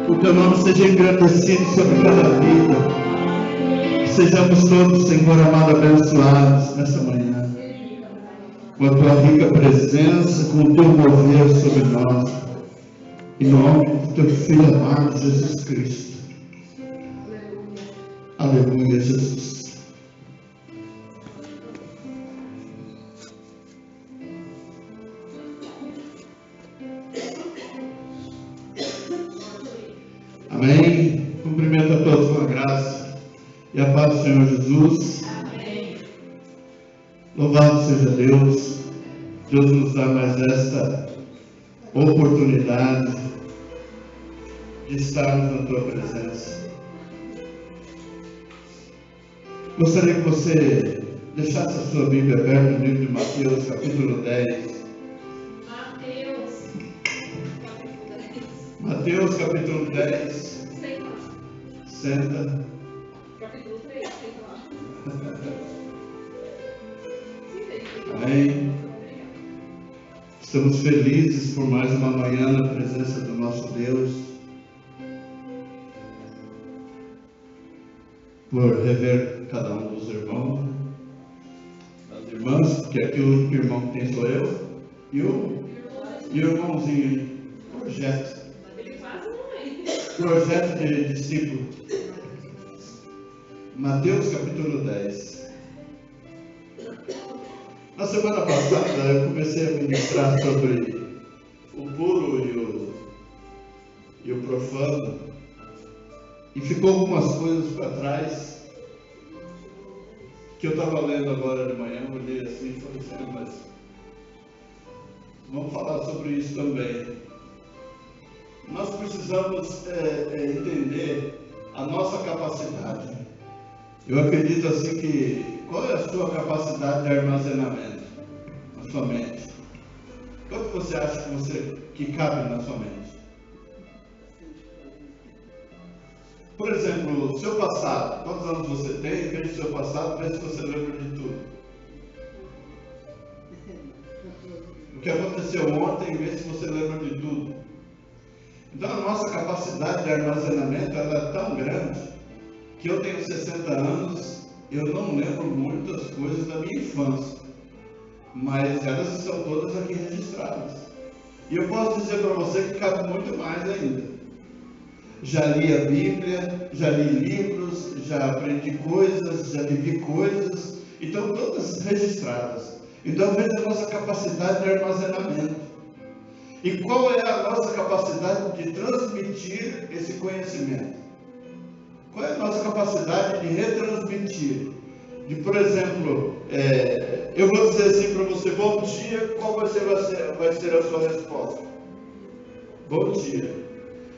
O teu nome seja engrandecido sobre cada vida. Que sejamos todos, Senhor amado, abençoados nessa manhã. Com a tua rica presença, com o teu mover sobre nós. Em nome do teu Filho amado, Jesus Cristo. Aleluia, Jesus. Amém. Cumprimento a todos com a graça e a paz do Senhor Jesus. Amém. Louvado seja Deus. Deus nos dá mais esta oportunidade de estarmos na tua presença. Gostaria que você deixasse a sua Bíblia aberta no livro de Mateus, capítulo 10. Mateus, capítulo 10. Senta. Capítulo 3, senta lá. Amém. Estamos felizes por mais uma manhã na presença do nosso Deus. Por rever cada um dos irmãos, das irmãs, porque aqui o único irmão que tem sou eu, e o irmãozinho, projeto. Projeto de discípulo. Mateus capítulo 10. Na semana passada eu comecei a ministrar sobre o puro e o profano. E ficou algumas coisas para trás que eu estava lendo agora de manhã, eu olhei assim e falei assim, mas vamos falar sobre isso também. Nós precisamos entender a nossa capacidade. Eu acredito assim que, qual é a sua capacidade de armazenamento na sua mente? Quanto você acha que cabe na sua mente? Por exemplo, o seu passado, quantos anos você tem? Veja o seu passado, veja se você lembra de tudo. O que aconteceu ontem, veja se você lembra de tudo. Então a nossa capacidade de armazenamento ela é tão grande que eu tenho 60 anos, eu não lembro muitas coisas da minha infância, mas elas estão todas aqui registradas. E eu posso dizer para você que cabe muito mais ainda. Já li a Bíblia, já li livros, já aprendi coisas, já vivi coisas, então todas registradas. Então veja a nossa capacidade de armazenamento. E qual é a nossa capacidade de transmitir esse conhecimento? Qual é a nossa capacidade de retransmitir? De, por exemplo, eu vou dizer assim para você, bom dia, qual vai ser a sua resposta? Bom dia.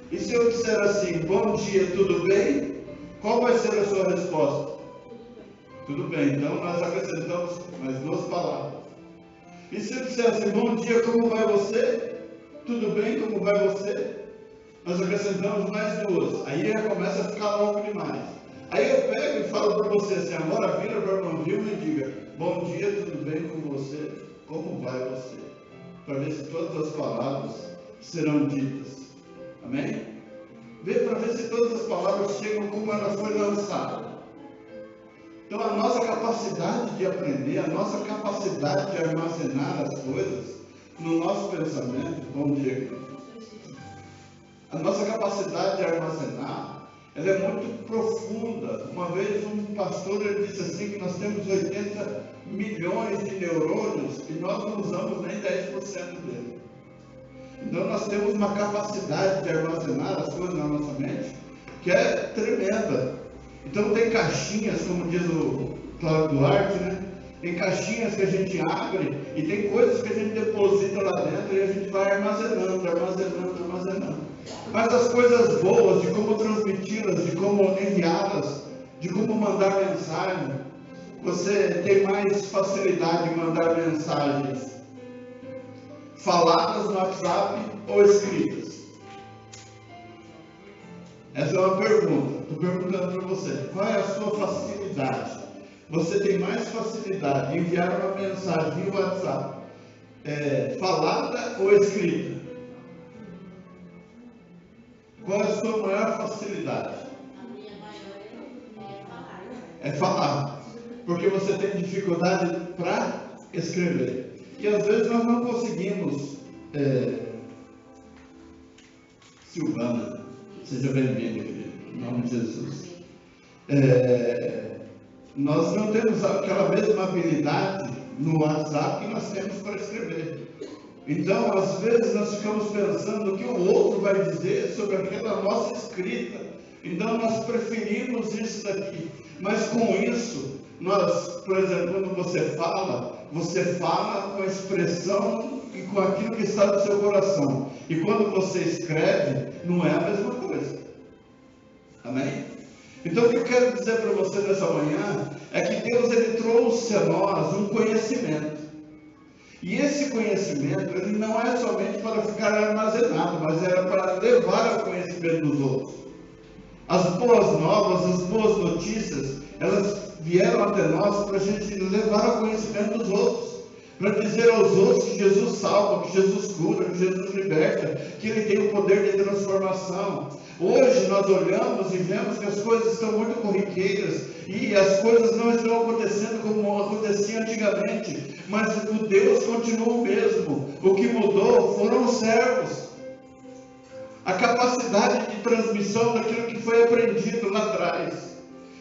E se eu disser assim, bom dia, tudo bem? Qual vai ser a sua resposta? Tudo bem, então nós acrescentamos mais duas palavras. E se eu disser assim, bom dia, como vai você? Tudo bem, como vai você? Nós acrescentamos mais duas. Aí já começa a ficar longo demais. Aí eu pego e falo para você assim, agora vira para o irmão Vilma e diga, bom dia, tudo bem com você? Como vai você? Para ver se todas as palavras serão ditas. Amém? Vê para ver se todas as palavras chegam como ela foi lançada. Então a nossa capacidade de aprender, a nossa capacidade de armazenar as coisas no nosso pensamento, bom dia, a nossa capacidade de armazenar, ela é muito profunda. Uma vez um pastor ele disse assim que nós temos 80 milhões de neurônios e nós não usamos nem 10% dele. Então nós temos uma capacidade de armazenar as coisas na nossa mente que é tremenda. Então tem caixinhas, como diz o Cláudio Duarte, né? Tem caixinhas que a gente abre e tem coisas que a gente deposita lá dentro e a gente vai armazenando. Mas as coisas boas, de como transmiti-las, de como enviá-las, de como mandar mensagem, você tem mais facilidade em mandar mensagens faladas no WhatsApp ou escritas? Essa é uma pergunta. Estou perguntando para você. Qual é a sua facilidade? Você tem mais facilidade em enviar uma mensagem via WhatsApp falada ou escrita? Qual é a sua maior facilidade? A minha maior é falar. É falar. Porque você tem dificuldade para escrever. E às vezes nós não conseguimos. Silvana, seja bem-vinda, querido, em nome de Jesus. Nós não temos aquela mesma habilidade no WhatsApp que nós temos para escrever. Então, às vezes, nós ficamos pensando o que o outro vai dizer sobre aquela nossa escrita. Então, nós preferimos isso daqui. Mas com isso, nós, por exemplo, quando você fala com a expressão e com aquilo que está no seu coração. E quando você escreve, não é a mesma coisa. Amém? Então, o que eu quero dizer para você nessa manhã é que Deus ele trouxe a nós um conhecimento. E esse conhecimento, ele não é somente para ficar armazenado, mas era para levar ao conhecimento dos outros. As boas novas, as boas notícias, elas vieram até nós para a gente levar ao conhecimento dos outros. Para dizer aos outros que Jesus salva, que Jesus cura, que Jesus liberta, que Ele tem o poder de transformação. Hoje nós olhamos e vemos que as coisas estão muito corriqueiras e as coisas não estão acontecendo como acontecia antigamente, mas o Deus continua o mesmo. O que mudou foram os servos. A capacidade de transmissão daquilo que foi aprendido lá atrás.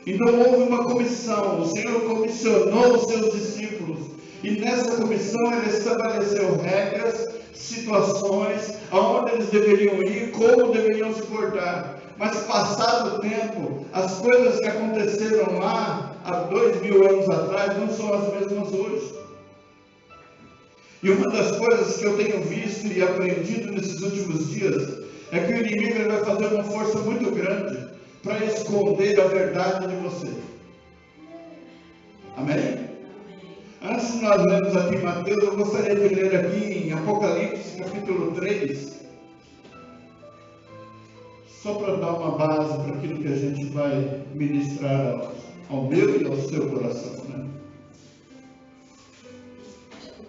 Então houve uma comissão, o Senhor comissionou os seus discípulos. E nessa comissão ele estabeleceu regras, situações, aonde eles deveriam ir, como deveriam se portar. Mas passado o tempo, as coisas que aconteceram lá, há 2000 anos atrás, não são as mesmas hoje. E uma das coisas que eu tenho visto e aprendido nesses últimos dias, é que o inimigo ele vai fazer uma força muito grande para esconder a verdade de você. Amém? Antes de nós lermos aqui em Mateus, eu gostaria de ler aqui em Apocalipse, capítulo 3, só para dar uma base para aquilo que a gente vai ministrar ao meu e ao seu coração, né?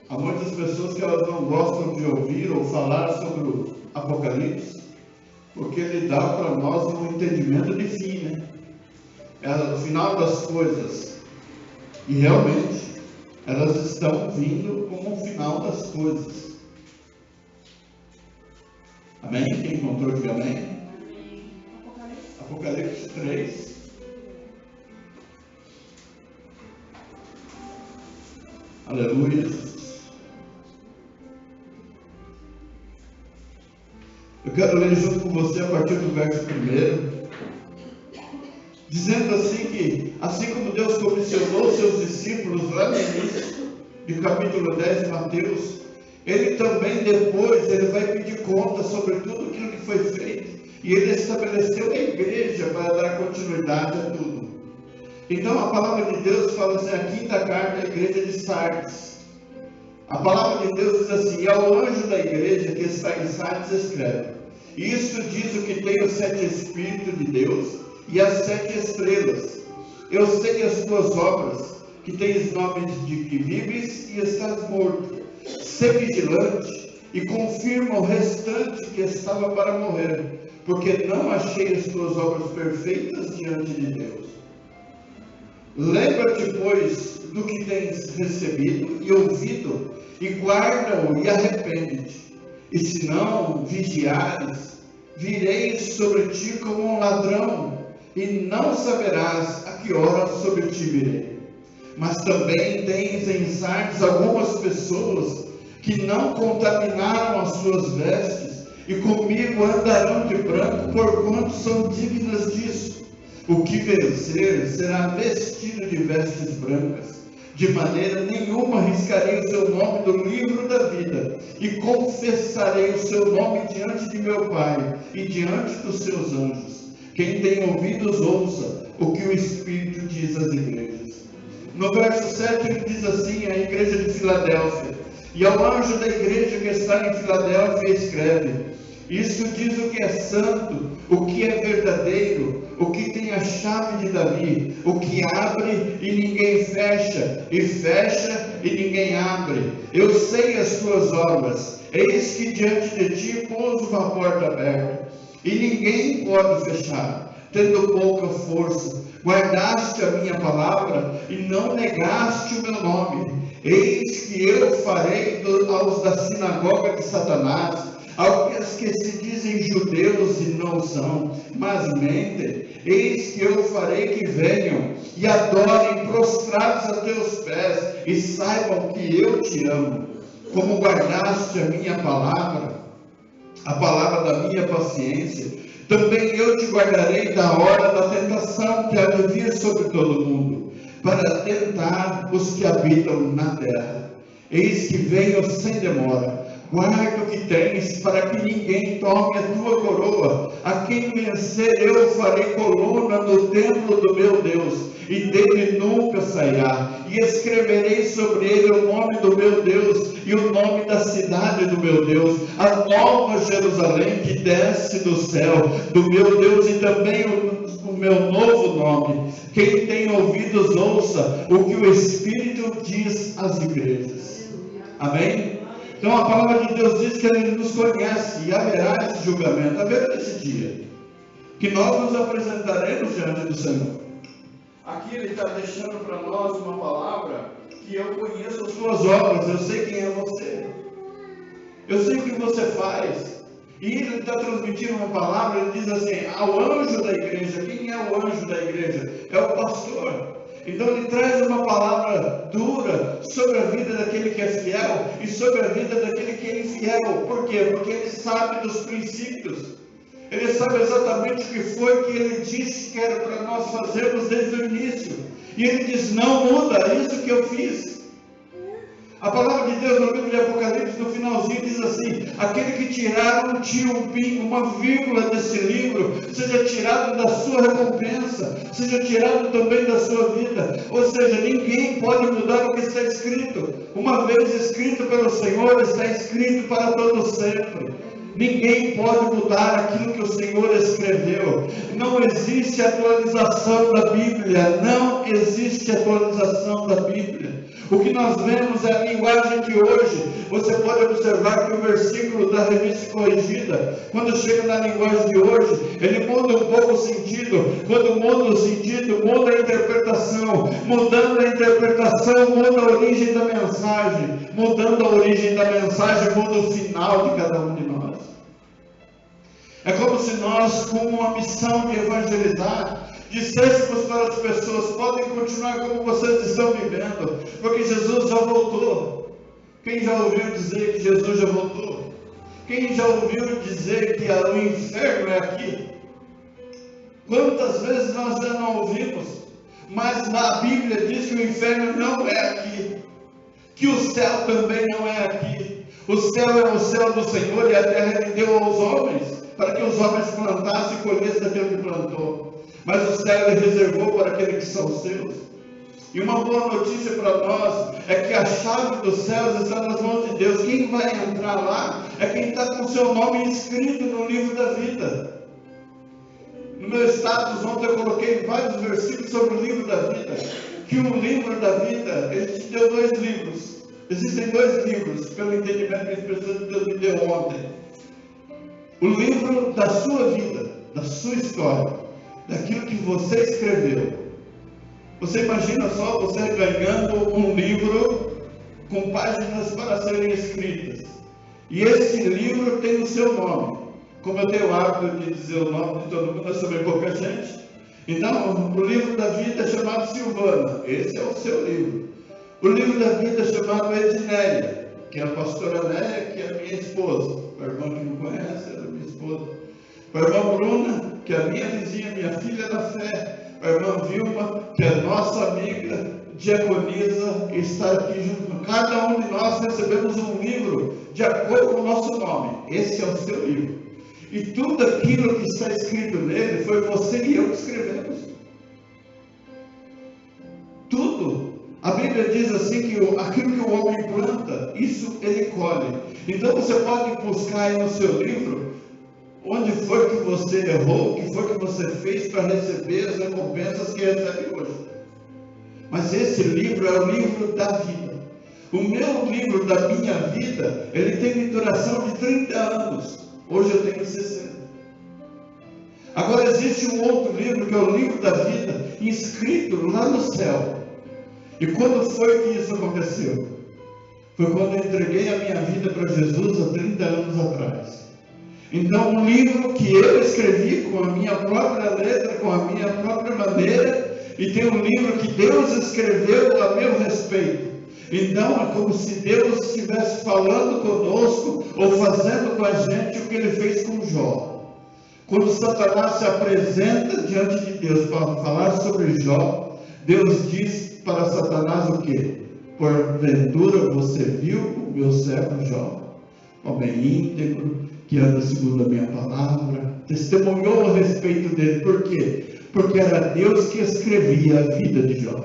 Há muitas pessoas que elas não gostam de ouvir ou falar sobre o Apocalipse, porque ele dá para nós um entendimento de fim, né? É o final das coisas, e realmente elas estão vindo como o final das coisas. Amém? Quem encontrou, diga amém. Amém. Apocalipse 3. Aleluia. Eu quero ler junto com você a partir do verso 1. Dizendo assim que, assim como Deus comissionou seus discípulos lá no início, do capítulo 10 de Mateus, Ele também depois, Ele vai pedir conta sobre tudo aquilo que foi feito, e Ele estabeleceu a igreja para dar continuidade a tudo. Então a palavra de Deus fala assim, a quinta carta à igreja de Sardes. A palavra de Deus diz assim, e ao anjo da igreja que está em Sardes escreve, isto diz o que tem os 7 Espíritos de Deus, e as 7 estrelas. Eu sei as tuas obras, que tens nomes de que vives e estás morto. Sê vigilante e confirma o restante que estava para morrer, porque não achei as tuas obras perfeitas diante de Deus. Lembra-te, pois, do que tens recebido e ouvido, e guarda-o e arrepende-te. E se não vigiares, virei sobre ti como um ladrão, e não saberás a que hora sobre ti virei. Mas também tens em Sardes algumas pessoas que não contaminaram as suas vestes, e comigo andarão de branco, porquanto são dignas disso. O que vencer será vestido de vestes brancas. De maneira nenhuma riscarei o seu nome do livro da vida, e confessarei o seu nome diante de meu Pai e diante dos seus anjos. Quem tem ouvidos, ouça o que o Espírito diz às igrejas. No verso 7 ele diz assim, a igreja de Filadélfia, e ao anjo da igreja que está em Filadélfia escreve, isso diz o que é santo, o que é verdadeiro, o que tem a chave de Davi, o que abre e ninguém fecha, e fecha e ninguém abre. Eu sei as tuas obras, eis que diante de ti pôs uma porta aberta, e ninguém pode fechar. Tendo pouca força, guardaste a minha palavra e não negaste o meu nome. Eis que eu farei aos da sinagoga de Satanás, aos que se dizem judeus e não são, mas mentem. Eis que eu farei que venham e adorem prostrados a teus pés e saibam que eu te amo. Como guardaste a minha palavra, a palavra da minha paciência, também eu te guardarei da hora da tentação que há de vir sobre todo mundo, para tentar os que habitam na terra. Eis que venho sem demora. Guarda o que tens, para que ninguém tome a tua coroa. A quem vencer eu farei coluna no templo do meu Deus, e dele nunca sairá. E escreverei sobre ele o nome do meu Deus, e o nome da cidade do meu Deus, a nova Jerusalém que desce do céu, do meu Deus, e também o meu novo nome. Quem tem ouvidos, ouça o que o Espírito diz às igrejas. Amém? Então a palavra de Deus diz que Ele nos conhece e haverá esse julgamento, haverá esse dia, que nós nos apresentaremos diante do Senhor. Aqui Ele está deixando para nós uma palavra que eu conheço as suas obras, eu sei quem é você, eu sei o que você faz. E Ele está transmitindo uma palavra, Ele diz assim, ao anjo da igreja. Quem é o anjo da igreja? É o pastor. Então Ele traz uma palavra dura sobre a vida daquele que é fiel e sobre a vida daquele que é infiel. Por quê? Porque Ele sabe dos princípios. Ele sabe exatamente o que foi que Ele disse que era para nós fazermos desde o início. E Ele diz, não muda, é isso que eu fiz. A palavra de Deus no livro de Apocalipse, no finalzinho, diz assim, aquele que tirar um tio, um pingo, uma vírgula desse livro, seja tirado da sua recompensa, seja tirado também da sua vida. Ou seja, ninguém pode mudar o que está escrito. Uma vez escrito pelo Senhor, está escrito para todo sempre. Ninguém pode mudar aquilo que o Senhor escreveu. Não existe atualização da Bíblia. Não existe atualização da Bíblia. O que nós vemos é a linguagem de hoje. Você pode observar que o versículo da Revista Corrigida, quando chega na linguagem de hoje, ele muda um pouco o sentido. Quando muda o sentido, muda a interpretação. Mudando a interpretação, muda a origem da mensagem. Mudando a origem da mensagem, muda o final de cada um de nós. É como se nós, com uma missão de evangelizar, disséssemos para as pessoas, podem continuar como vocês estão vivendo, porque Jesus já voltou. Quem já ouviu dizer que Jesus já voltou? Quem já ouviu dizer que o inferno é aqui? Quantas vezes nós já não ouvimos? Mas na Bíblia diz que o inferno não é aqui, que o céu também não é aqui. O céu é o céu do Senhor e a terra Ele deu aos homens, para que os homens plantassem e colhessem daquilo que plantou. Mas o céu Ele reservou para aqueles que são seus. E uma boa notícia para nós é que a chave dos céus está nas mãos de Deus. Quem vai entrar lá é quem está com o seu nome inscrito no livro da vida. No meu status ontem eu coloquei vários versículos sobre o livro da vida. Que o livro da vida, Ele te deu 2 livros. Existem 2 livros, pelo entendimento que a Espírito de Deus me deu ontem. O livro da sua vida, da sua história, daquilo que você escreveu. Você imagina só você ganhando um livro com páginas para serem escritas. E esse livro tem o seu nome. Como eu tenho o hábito de dizer o nome de todo mundo, é sobre pouca gente. Então, o livro da vida é chamado Silvana. Esse é o seu livro. O livro da vida é chamado Ednélia, que é a pastora Nélia, que é a minha esposa. A irmã que não conhece, ela é minha esposa. A irmã Bruna, que é a minha vizinha, minha filha da fé. A irmã Vilma, que é nossa amiga, diaconisa, está aqui junto. Cada um de nós recebemos um livro de acordo com o nosso nome. Esse é o seu livro. E tudo aquilo que está escrito nele foi você e eu que escrevemos. Tudo. A Bíblia diz assim que aquilo que o homem planta, isso ele colhe. Então você pode buscar aí no seu livro onde foi que você errou, o que foi que você fez para receber as recompensas que recebe hoje. Mas esse livro é o livro da vida. O meu livro da minha vida, ele tem duração de 30 anos. Hoje eu tenho 60. Agora existe um outro livro, que é o livro da vida, inscrito lá no céu. E quando foi que isso aconteceu? Foi quando eu entreguei a minha vida para Jesus há 30 anos atrás. Então, um livro que eu escrevi com a minha própria letra, com a minha própria maneira, e tem um livro que Deus escreveu a meu respeito. Então, é como se Deus estivesse falando conosco, ou fazendo com a gente o que Ele fez com Jó. Quando Satanás se apresenta diante de Deus para falar sobre Jó, Deus diz para Satanás o quê? Porventura você viu o meu servo Jó, homem íntegro, que anda segundo a minha palavra, testemunhou a respeito dele. Por quê? Porque era Deus que escrevia a vida de Jó.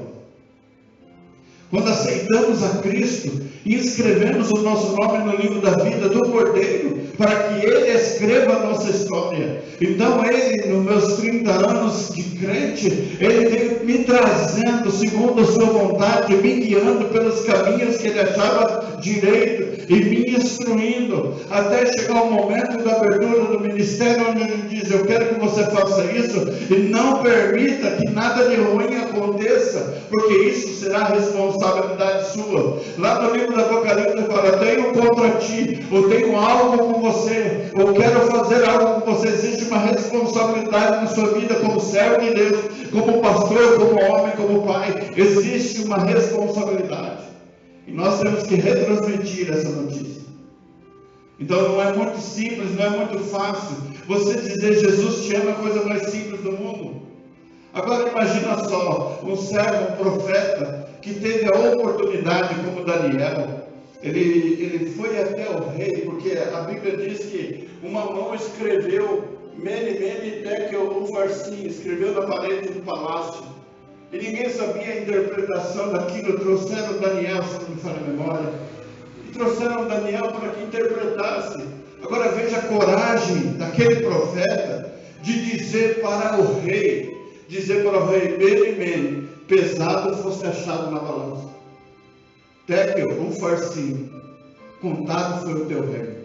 Quando aceitamos a Cristo e escrevemos o nosso nome no livro da vida do Cordeiro, para que Ele escreva a nossa história. Então Ele, nos meus 30 anos de crente, Ele veio me trazendo segundo a sua vontade, me guiando pelos caminhos que Ele achava direito, e me instruindo, até chegar o momento da abertura do ministério, onde Ele diz: eu quero que você faça isso, e não permita que nada de ruim aconteça, porque isso será responsabilidade sua. Lá no livro do Apocalipse ele fala: tenho contra ti, ou tenho algo com você, ou quero fazer algo com você. Existe uma responsabilidade na sua vida como servo de Deus, como pastor, como homem, como pai. Existe uma responsabilidade, e nós temos que retransmitir essa notícia. Então não é muito simples, não é muito fácil. Você dizer Jesus te ama é a coisa mais simples do mundo. Agora imagina só, um servo, um profeta, que teve a oportunidade, como Daniel, ele foi até o rei, porque a Bíblia diz que uma mão escreveu Mene, Tekel, Ufarsim, escreveu na parede do palácio, e ninguém sabia a interpretação daquilo. Trouxeram Daniel, se não me falha a memória, e trouxeram Daniel para que interpretasse. Agora veja a coragem daquele profeta de dizer para o rei, Mene, pesado fosse achado na balança, Tekel, Ufarsim, contado foi o teu rei.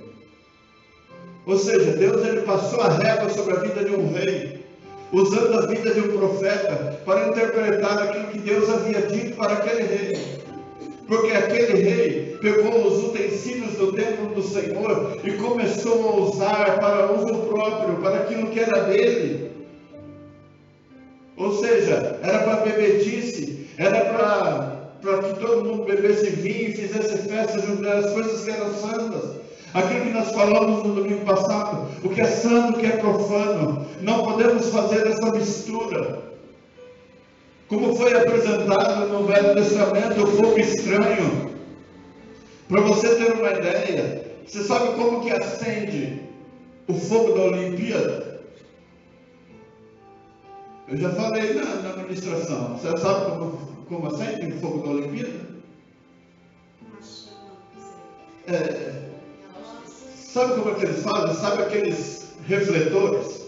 Ou seja, Deus ele passou a régua sobre a vida de um rei, usando a vida de um profeta para interpretar aquilo que Deus havia dito para aquele rei. Porque aquele rei pegou os utensílios do templo do Senhor e começou a usar para uso próprio, para aquilo que era dele. Ou seja, era para bebedice, era para que todo mundo bebesse vinho e fizesse festa junto das coisas que eram santas. Aquilo que nós falamos no domingo passado, o que é santo, o que é profano, não podemos fazer essa mistura. Como foi apresentado no Velho Testamento, o fogo estranho. Para você ter uma ideia, você sabe como que acende o fogo da Olimpíada? Eu já falei na ministração. Você sabe como acende o fogo da Olimpíada? Sabe como é que eles fazem? Sabe aqueles refletores?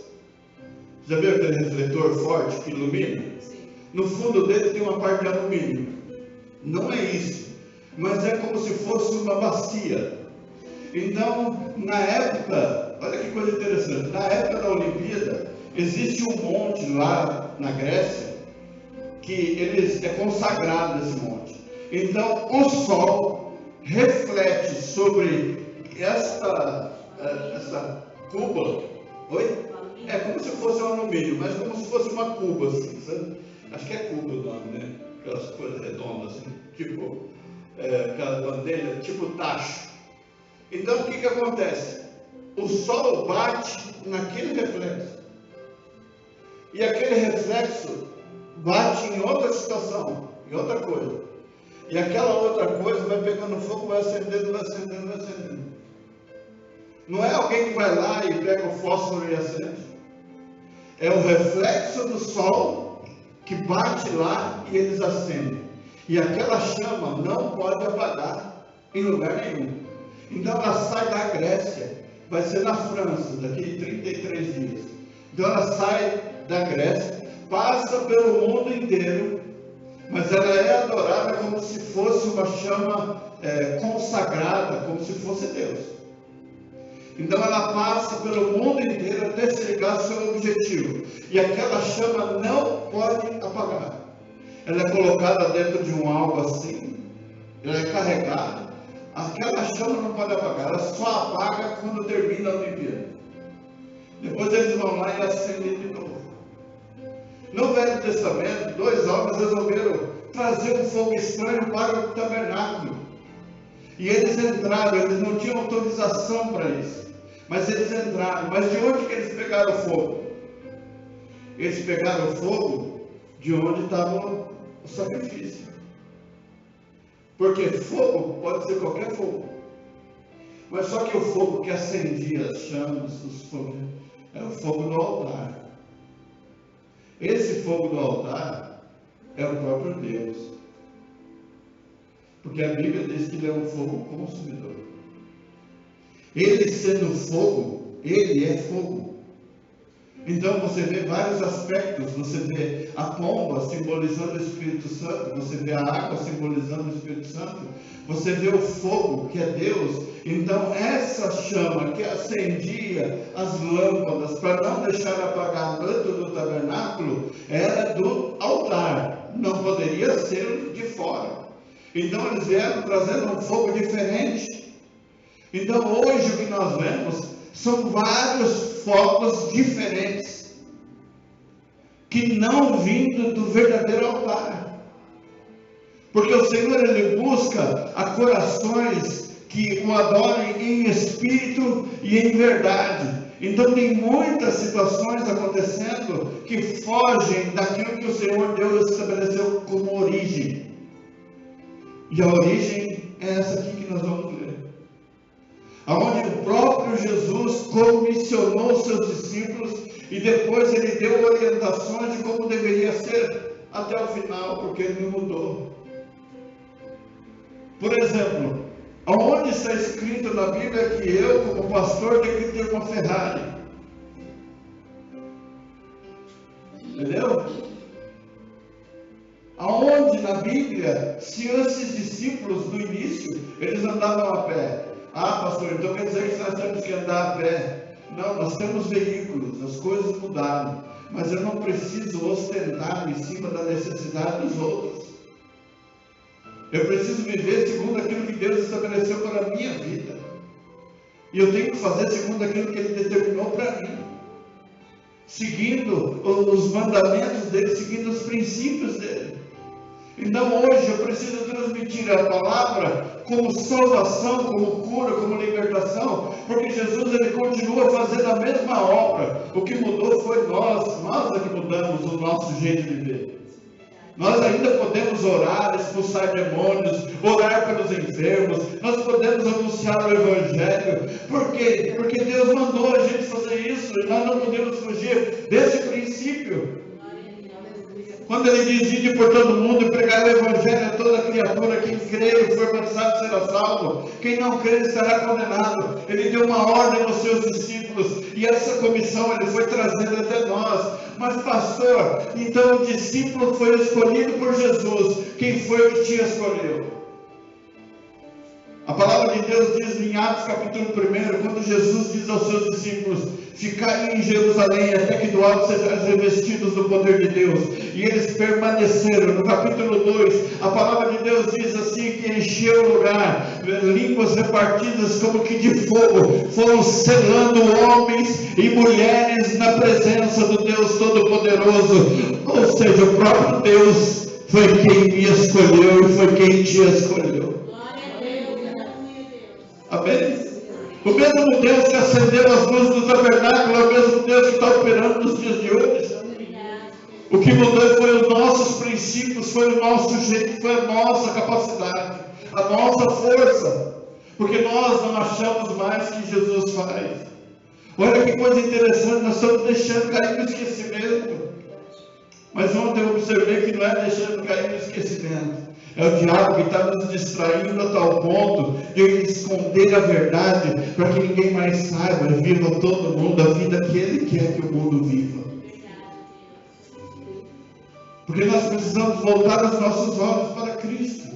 Já viu aquele refletor forte que ilumina? Sim. No fundo dele tem uma parte de alumínio. Não é isso, mas é como se fosse uma bacia. Então, na época, olha que coisa interessante, na época da Olimpíada, existe um monte lá na Grécia, que é consagrado esse monte. Então, o sol reflete sobre essa cuba. Oi? É como se fosse um alumínio, mas como se fosse uma cuba, assim, sabe? Acho que é cuba o nome, né? Aquelas coisas redondas, assim, tipo aquela bandeja, tipo tacho. Então, o que acontece? O sol bate naquele reflexo. E aquele reflexo bate em outra situação, em outra coisa. E aquela outra coisa vai pegando fogo, vai acendendo, vai acendendo, vai acendendo. Não é alguém que vai lá e pega o fósforo e acende. É o reflexo do sol que bate lá e eles acendem. E aquela chama não pode apagar em lugar nenhum. Então ela sai da Grécia, vai ser na França, daqui a 33 dias. Então ela sai da Grécia, passa pelo mundo inteiro, mas ela é adorada como se fosse uma chama consagrada, como se fosse Deus. Então ela passa pelo mundo inteiro até chegar ao seu objetivo. E aquela chama não pode apagar. Ela é colocada dentro de um algo assim, ela é carregada. Aquela chama não pode apagar, ela só apaga quando termina a Olimpíada. Depois eles vão lá e acendem de novo. No Velho Testamento, 2 homens resolveram trazer um fogo estranho para o tabernáculo. E eles entraram, eles não tinham autorização para isso. Mas eles entraram. Mas de onde que eles pegaram o fogo? Eles pegaram o fogo de onde estava o sacrifício. Porque fogo pode ser qualquer fogo. Mas só que o fogo que acendia as chamas, é o fogo do altar. Esse fogo do altar é o próprio Deus. Porque a Bíblia diz que ele é um fogo consumidor. Ele sendo fogo, ele é fogo. Então você vê vários aspectos. Você vê a pomba simbolizando o Espírito Santo. Você vê a água simbolizando o Espírito Santo. Você vê o fogo, que é Deus. Então essa chama que acendia as lâmpadas para não deixar apagar dentro do tabernáculo, era do altar. Não poderia ser de fora. Então eles vieram trazendo um fogo diferente. Então hoje o que nós vemos são vários fogos diferentes, que não vindo do verdadeiro altar. Porque o Senhor, ele busca a corações que o adorem em espírito e em verdade. Então tem muitas situações acontecendo que fogem daquilo que o Senhor Deus estabeleceu como origem. E a origem é essa aqui que nós vamos ler. Onde o próprio Jesus comissionou os seus discípulos e depois ele deu orientações de como deveria ser até o final, porque ele não mudou. Por exemplo, onde está escrito na Bíblia que eu, como pastor, tenho que ter uma Ferrari? Entendeu? Aonde na Bíblia, se esses discípulos no início, eles andavam a pé? Ah, pastor, então quer dizer que nós temos que andar a pé? Não, nós temos veículos, as coisas mudaram. Mas eu não preciso ostentar em cima da necessidade dos outros. Eu preciso viver segundo aquilo que Deus estabeleceu para a minha vida. E eu tenho que fazer segundo aquilo que Ele determinou para mim. Seguindo os mandamentos dEle, seguindo os princípios dEle. Então hoje eu preciso transmitir a palavra como salvação, como cura, como libertação, porque Jesus ele continua fazendo a mesma obra. O que mudou foi nós é que mudamos o nosso jeito de viver. Nós ainda podemos orar, expulsar demônios, orar pelos enfermos, nós podemos anunciar o Evangelho. Por quê? Porque Deus mandou a gente fazer isso e nós não podemos fugir desse princípio. Quando ele diz: ide por todo mundo e pregar o Evangelho a toda criatura, quem crê e for batizado será salvo, quem não crê estará condenado. Ele deu uma ordem aos seus discípulos e essa comissão ele foi trazendo até nós. Mas pastor, então o discípulo foi escolhido por Jesus. Quem foi o que te escolheu? A palavra de Deus diz em Atos capítulo 1, quando Jesus diz aos seus discípulos: ficai em Jerusalém até que do alto sejais revestidos do poder de Deus. E eles permaneceram. No capítulo 2, a palavra de Deus diz assim, que encheu o lugar, línguas repartidas como que de fogo, foram selando homens e mulheres na presença do Deus Todo-Poderoso. Ou seja, o próprio Deus foi quem me escolheu e foi quem te escolheu. Amém? O mesmo Deus que acendeu as luzes do tabernáculo é o mesmo Deus que está operando nos dias de hoje. O que mudou foi os nossos princípios, foi o nosso jeito, foi a nossa capacidade, a nossa força. Porque nós não achamos mais que Jesus faz. Olha que coisa interessante, nós estamos deixando cair no esquecimento. Mas ontem eu observei que não é deixando cair no esquecimento. É o diabo que está nos distraindo a tal ponto de esconder a verdade para que ninguém mais saiba e viva todo mundo a vida que Ele quer que o mundo viva. Porque nós precisamos voltar os nossos olhos para Cristo.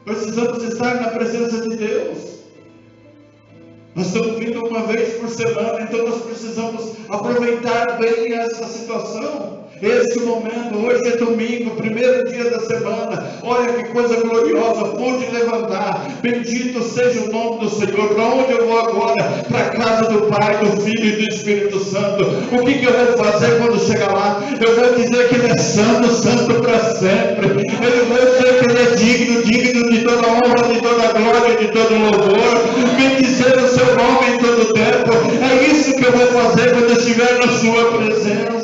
Precisamos estar na presença de Deus. Nós estamos vindo uma vez por semana, então nós precisamos aproveitar bem essa situação. Esse momento, hoje é domingo, primeiro dia da semana. Olha que coisa gloriosa, pude levantar. Bendito seja o nome do Senhor. Para onde eu vou agora? Para a casa do Pai, do Filho e do Espírito Santo. O que eu vou fazer quando chegar lá? Eu vou dizer que Ele é santo, santo para sempre. Eu vou dizer que Ele é digno, digno de toda honra, de toda glória, de todo louvor. Bendizer o seu nome em todo o tempo. É isso que eu vou fazer quando eu estiver na sua presença.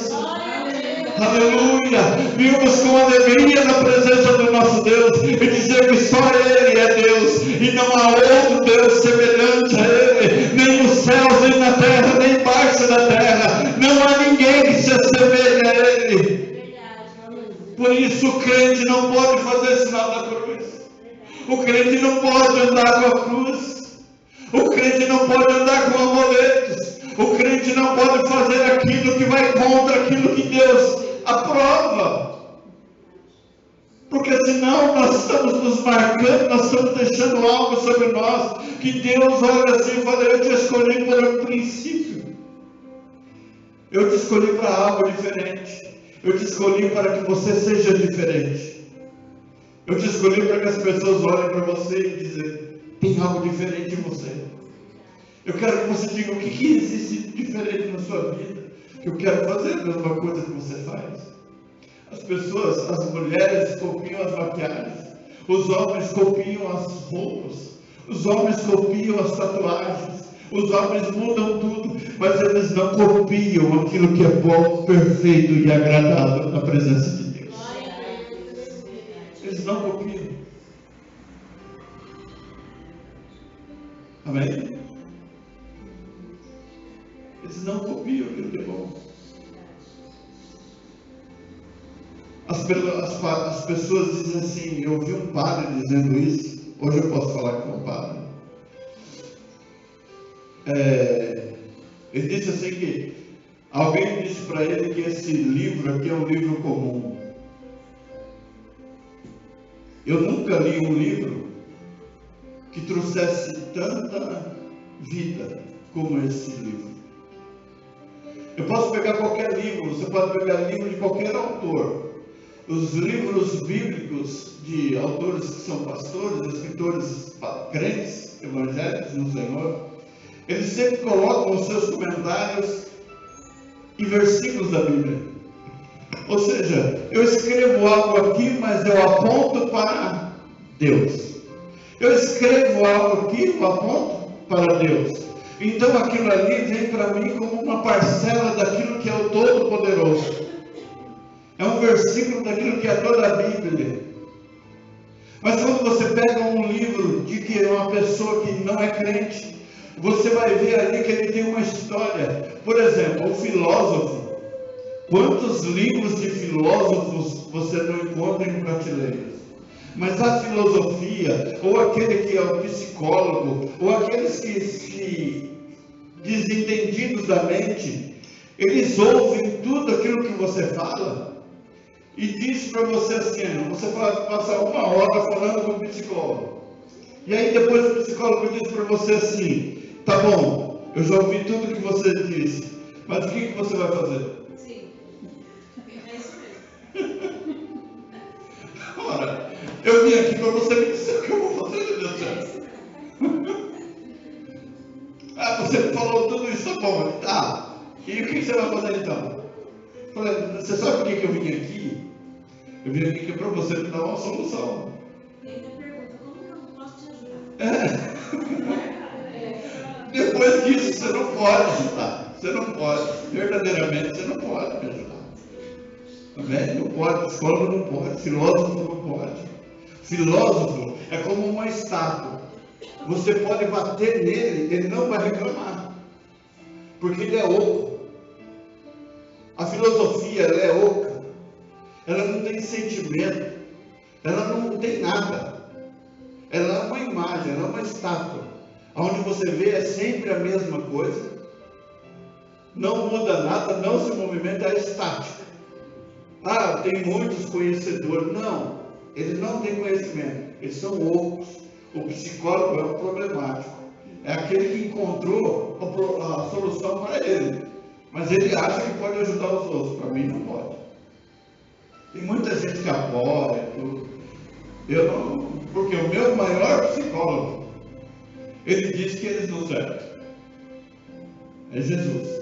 Aleluia! Vimos com alegria na presença do nosso Deus e dizer que só Ele é Deus e não há outro Deus semelhante a Ele, nem nos céus, nem na terra, nem embaixo da terra. Não há ninguém que se assemelhe a Ele. Por isso o crente não pode fazer sinal da cruz. O crente não pode andar com a cruz. O crente não pode andar com amuletos. O crente não pode fazer aquilo que vai contra aquilo que Deus aprova, porque senão nós estamos nos marcando, nós estamos deixando algo sobre nós, que Deus olha assim e fala: eu te escolhi para um princípio, eu te escolhi para algo diferente, eu te escolhi para que você seja diferente, eu te escolhi para que as pessoas olhem para você e dizem: tem algo diferente em você. Eu quero que você diga o que existe diferente na sua vida. Eu quero fazer a mesma coisa que você faz. As pessoas, as mulheres copiam as maquiagens, os homens copiam as roupas, os homens copiam as tatuagens, os homens mudam tudo, mas eles não copiam aquilo que é bom, perfeito e agradável na presença de Deus. Eles não copiam. Amém? Eles não copiam aquilo que é bom. As pessoas dizem assim, eu ouvi um padre dizendo isso, hoje eu posso falar que é um padre. Ele disse assim que alguém disse para ele que esse livro aqui é um livro comum. Eu nunca li um livro que trouxesse tanta vida como esse livro. Eu posso pegar qualquer livro, você pode pegar livro de qualquer autor. Os livros bíblicos de autores que são pastores, escritores crentes, evangélicos no Senhor, eles sempre colocam os seus comentários em versículos da Bíblia. Ou seja, eu escrevo algo aqui, mas eu aponto para Deus. Eu escrevo algo aqui, eu aponto para Deus. Então aquilo ali vem para mim como uma parcela daquilo que é o Todo-Poderoso. É um versículo daquilo que é toda a Bíblia. Mas quando você pega um livro de que é uma pessoa que não é crente, você vai ver ali que ele tem uma história. Por exemplo, o filósofo. Quantos livros de filósofos você não encontra em prateleiras? Mas a filosofia, ou aquele que é o psicólogo, ou aqueles que desentendidos da mente, eles ouvem tudo aquilo que você fala e diz para você assim, você pode passar uma hora falando com o psicólogo. E aí depois o psicólogo diz para você assim, tá bom, eu já ouvi tudo que você disse, mas o que você vai fazer? Sim, é isso mesmo. Ora, eu vim aqui para você me dizer o que eu vou fazer, meu Deus do céu. Você me falou tudo isso, tá bom, tá. E o que você vai fazer então? Eu falei, você sabe por que eu vim aqui? Eu vim aqui para você me dar uma solução. E ainda pergunta, como que eu posso te ajudar? Depois disso, você não pode ajudar. Você não pode. Verdadeiramente, você não pode me ajudar. Amém? Não pode. Psicólogo não pode. Filósofo não pode. Filósofo é como uma estátua. Você pode bater nele, ele não vai reclamar. Porque ele é oco. A filosofia, ela é oca. Ela não tem sentimento. Ela não tem nada. Ela é uma imagem, ela é uma estátua. Onde você vê é sempre a mesma coisa. Não muda nada, não se movimenta, é estática. Ah, tem muitos conhecedores. Não, eles não têm conhecimento. Eles são ocos. O psicólogo é um problemático. é aquele que encontrou a solução para ele. Mas ele acha que pode ajudar os outros. Para mim não pode. Tem muita gente que apoia, tudo. Eu não, porque o meu maior psicólogo, ele diz que eles não servem. É Jesus.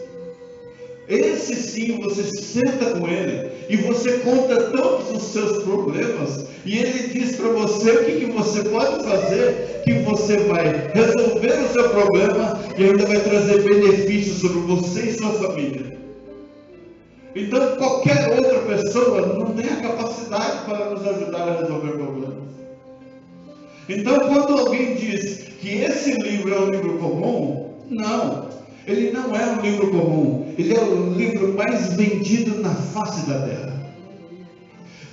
Esse sim, você senta com ele e você conta todos os seus problemas e ele diz para você o que você pode fazer, que você vai resolver o seu problema e ainda vai trazer benefícios sobre você e sua família. Então qualquer outra pessoa não tem a capacidade para nos ajudar a resolver problemas. Então quando alguém diz que esse livro é um livro comum, não. Ele não é um livro comum, ele é o livro mais vendido na face da terra.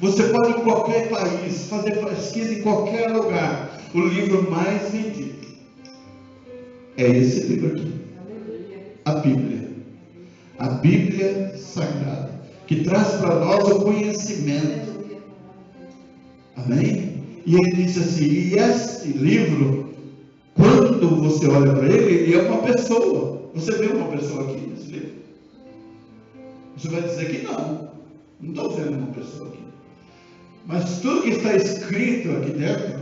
Você pode em qualquer país, fazer pesquisa em qualquer lugar, o livro mais vendido é esse livro aqui, a Bíblia. A Bíblia Sagrada, que traz para nós o conhecimento. Amém? E ele disse assim, e esse livro, quando você olha para ele, ele é uma pessoa. Você vê uma pessoa aqui nesse livro? Você vai dizer que não estou vendo uma pessoa aqui. Mas tudo que está escrito aqui dentro,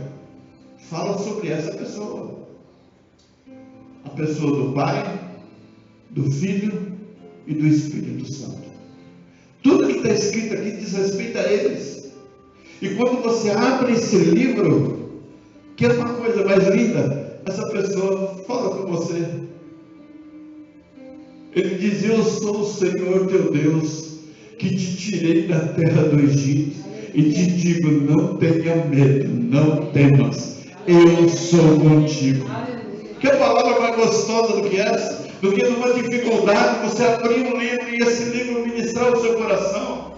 fala sobre essa pessoa. A pessoa do Pai, do Filho e do Espírito Santo. Tudo que está escrito aqui diz respeito a eles. E quando você abre esse livro, que é uma coisa mais linda, essa pessoa fala com você. Ele diz, eu sou o Senhor teu Deus, que te tirei da terra do Egito, e te digo, não tenha medo, não temas, eu sou contigo. Que palavra mais gostosa do que essa? Do que numa dificuldade, você abrir um livro e esse livro ministrar o seu coração.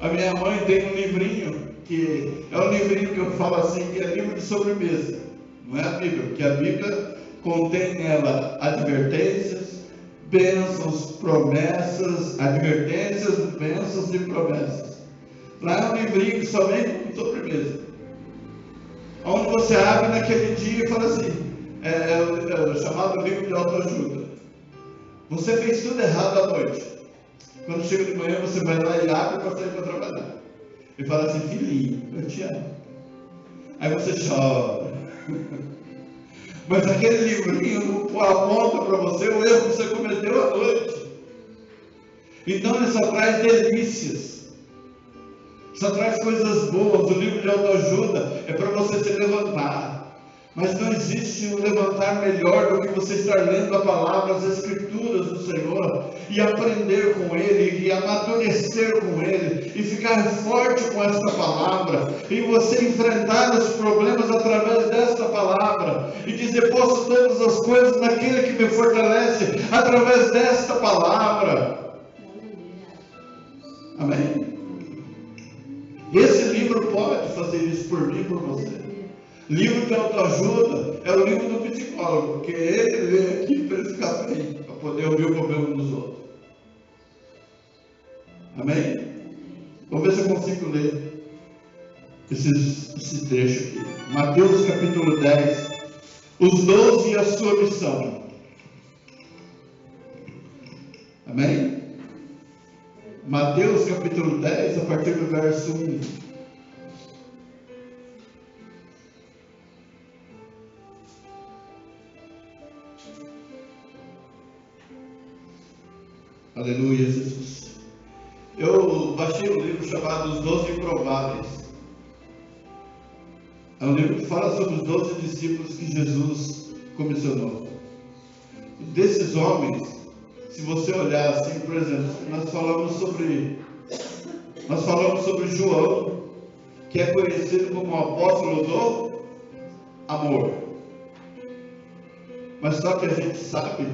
A minha mãe tem um livrinho, que é um livrinho que eu falo assim, que é livro de sobremesa. Não é a Bíblia, porque a Bíblia contém nela advertências, bênçãos, promessas, advertências, bênçãos e promessas. Lá é um livrinho que só vem com sobremesa. Onde você abre naquele dia e fala assim, é o chamado livro de autoajuda. Você fez tudo errado à noite. Quando chega de manhã, você vai lá e abre para sair para trabalhar. E fala assim, filhinho, eu te amo. Aí você chora. Mas aquele livrinho aponta para você o erro que você cometeu à noite. Então ele só traz delícias. Só traz coisas boas. O livro de autoajuda é para você se levantar. Mas não existe um levantar melhor do que você estar lendo a palavra, as escrituras do Senhor, e aprender com Ele, e amadurecer com Ele, e ficar forte com esta palavra, e você enfrentar os problemas através desta palavra, e dizer, posso todas as coisas naquele que me fortalece, através desta palavra. Amém? Esse livro pode fazer isso por mim e por você. Livro de autoajuda é o livro do psicólogo, porque ele vem aqui para ele ficar bem, para poder ouvir o problema dos outros. Amém? Vamos ver se eu consigo ler esse trecho aqui. Mateus capítulo 10, os 12 e a sua missão. Amém? Mateus capítulo 10, a partir do verso 1. Aleluia, Jesus. Eu baixei um livro chamado Os 12 Improváveis. É um livro que fala sobre os 12 discípulos que Jesus comissionou. E desses homens, se você olhar assim, por exemplo, nós falamos sobre João, que é conhecido como o apóstolo do amor. Mas só que a gente sabe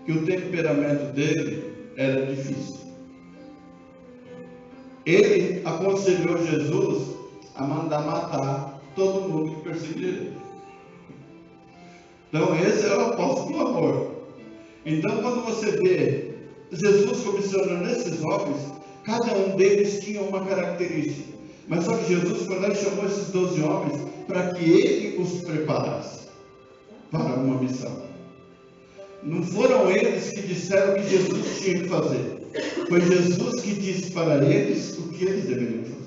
que o temperamento dele era difícil. Ele aconselhou Jesus a mandar matar todo mundo que perseguia ele. Então esse é o apóstolo do amor. Então quando você vê Jesus comissionando esses homens, cada um deles tinha uma característica. Mas só que Jesus foi lá e chamou esses 12 homens para que ele os preparasse. para uma missão. Não foram eles que disseram o que Jesus tinha que fazer. Foi Jesus que disse para eles o que eles deveriam fazer.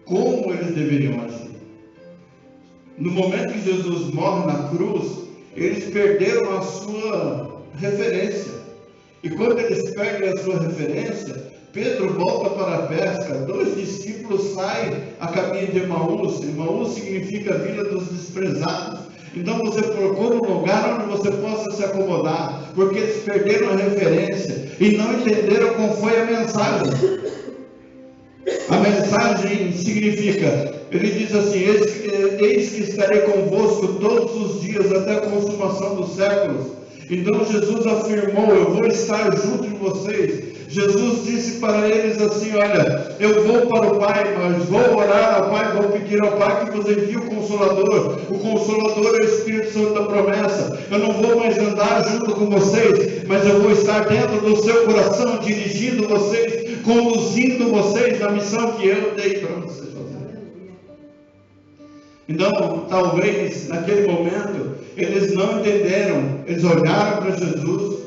Como eles deveriam agir. No momento que Jesus morre na cruz, eles perderam a sua referência. E quando eles perdem a sua referência, Pedro volta para a pesca, 2 discípulos saem a caminho de Emaús. Emaús significa Vila dos Desprezados. Então você procura um lugar onde você possa se acomodar, porque eles perderam a referência e não entenderam qual foi a mensagem. A mensagem significa, ele diz assim: eis que estarei convosco todos os dias até a consumação dos séculos. Então Jesus afirmou: eu vou estar junto de vocês. Jesus disse para eles assim: olha, eu vou para o Pai, mas vou orar ao Pai, vou pedir ao Pai que vos envie o Consolador. O Consolador é o Espírito Santo da promessa. Eu não vou mais andar junto com vocês, mas eu vou estar dentro do seu coração, dirigindo vocês, conduzindo vocês na missão que eu dei para vocês fazerem. Então, talvez naquele momento eles não entenderam, eles olharam para Jesus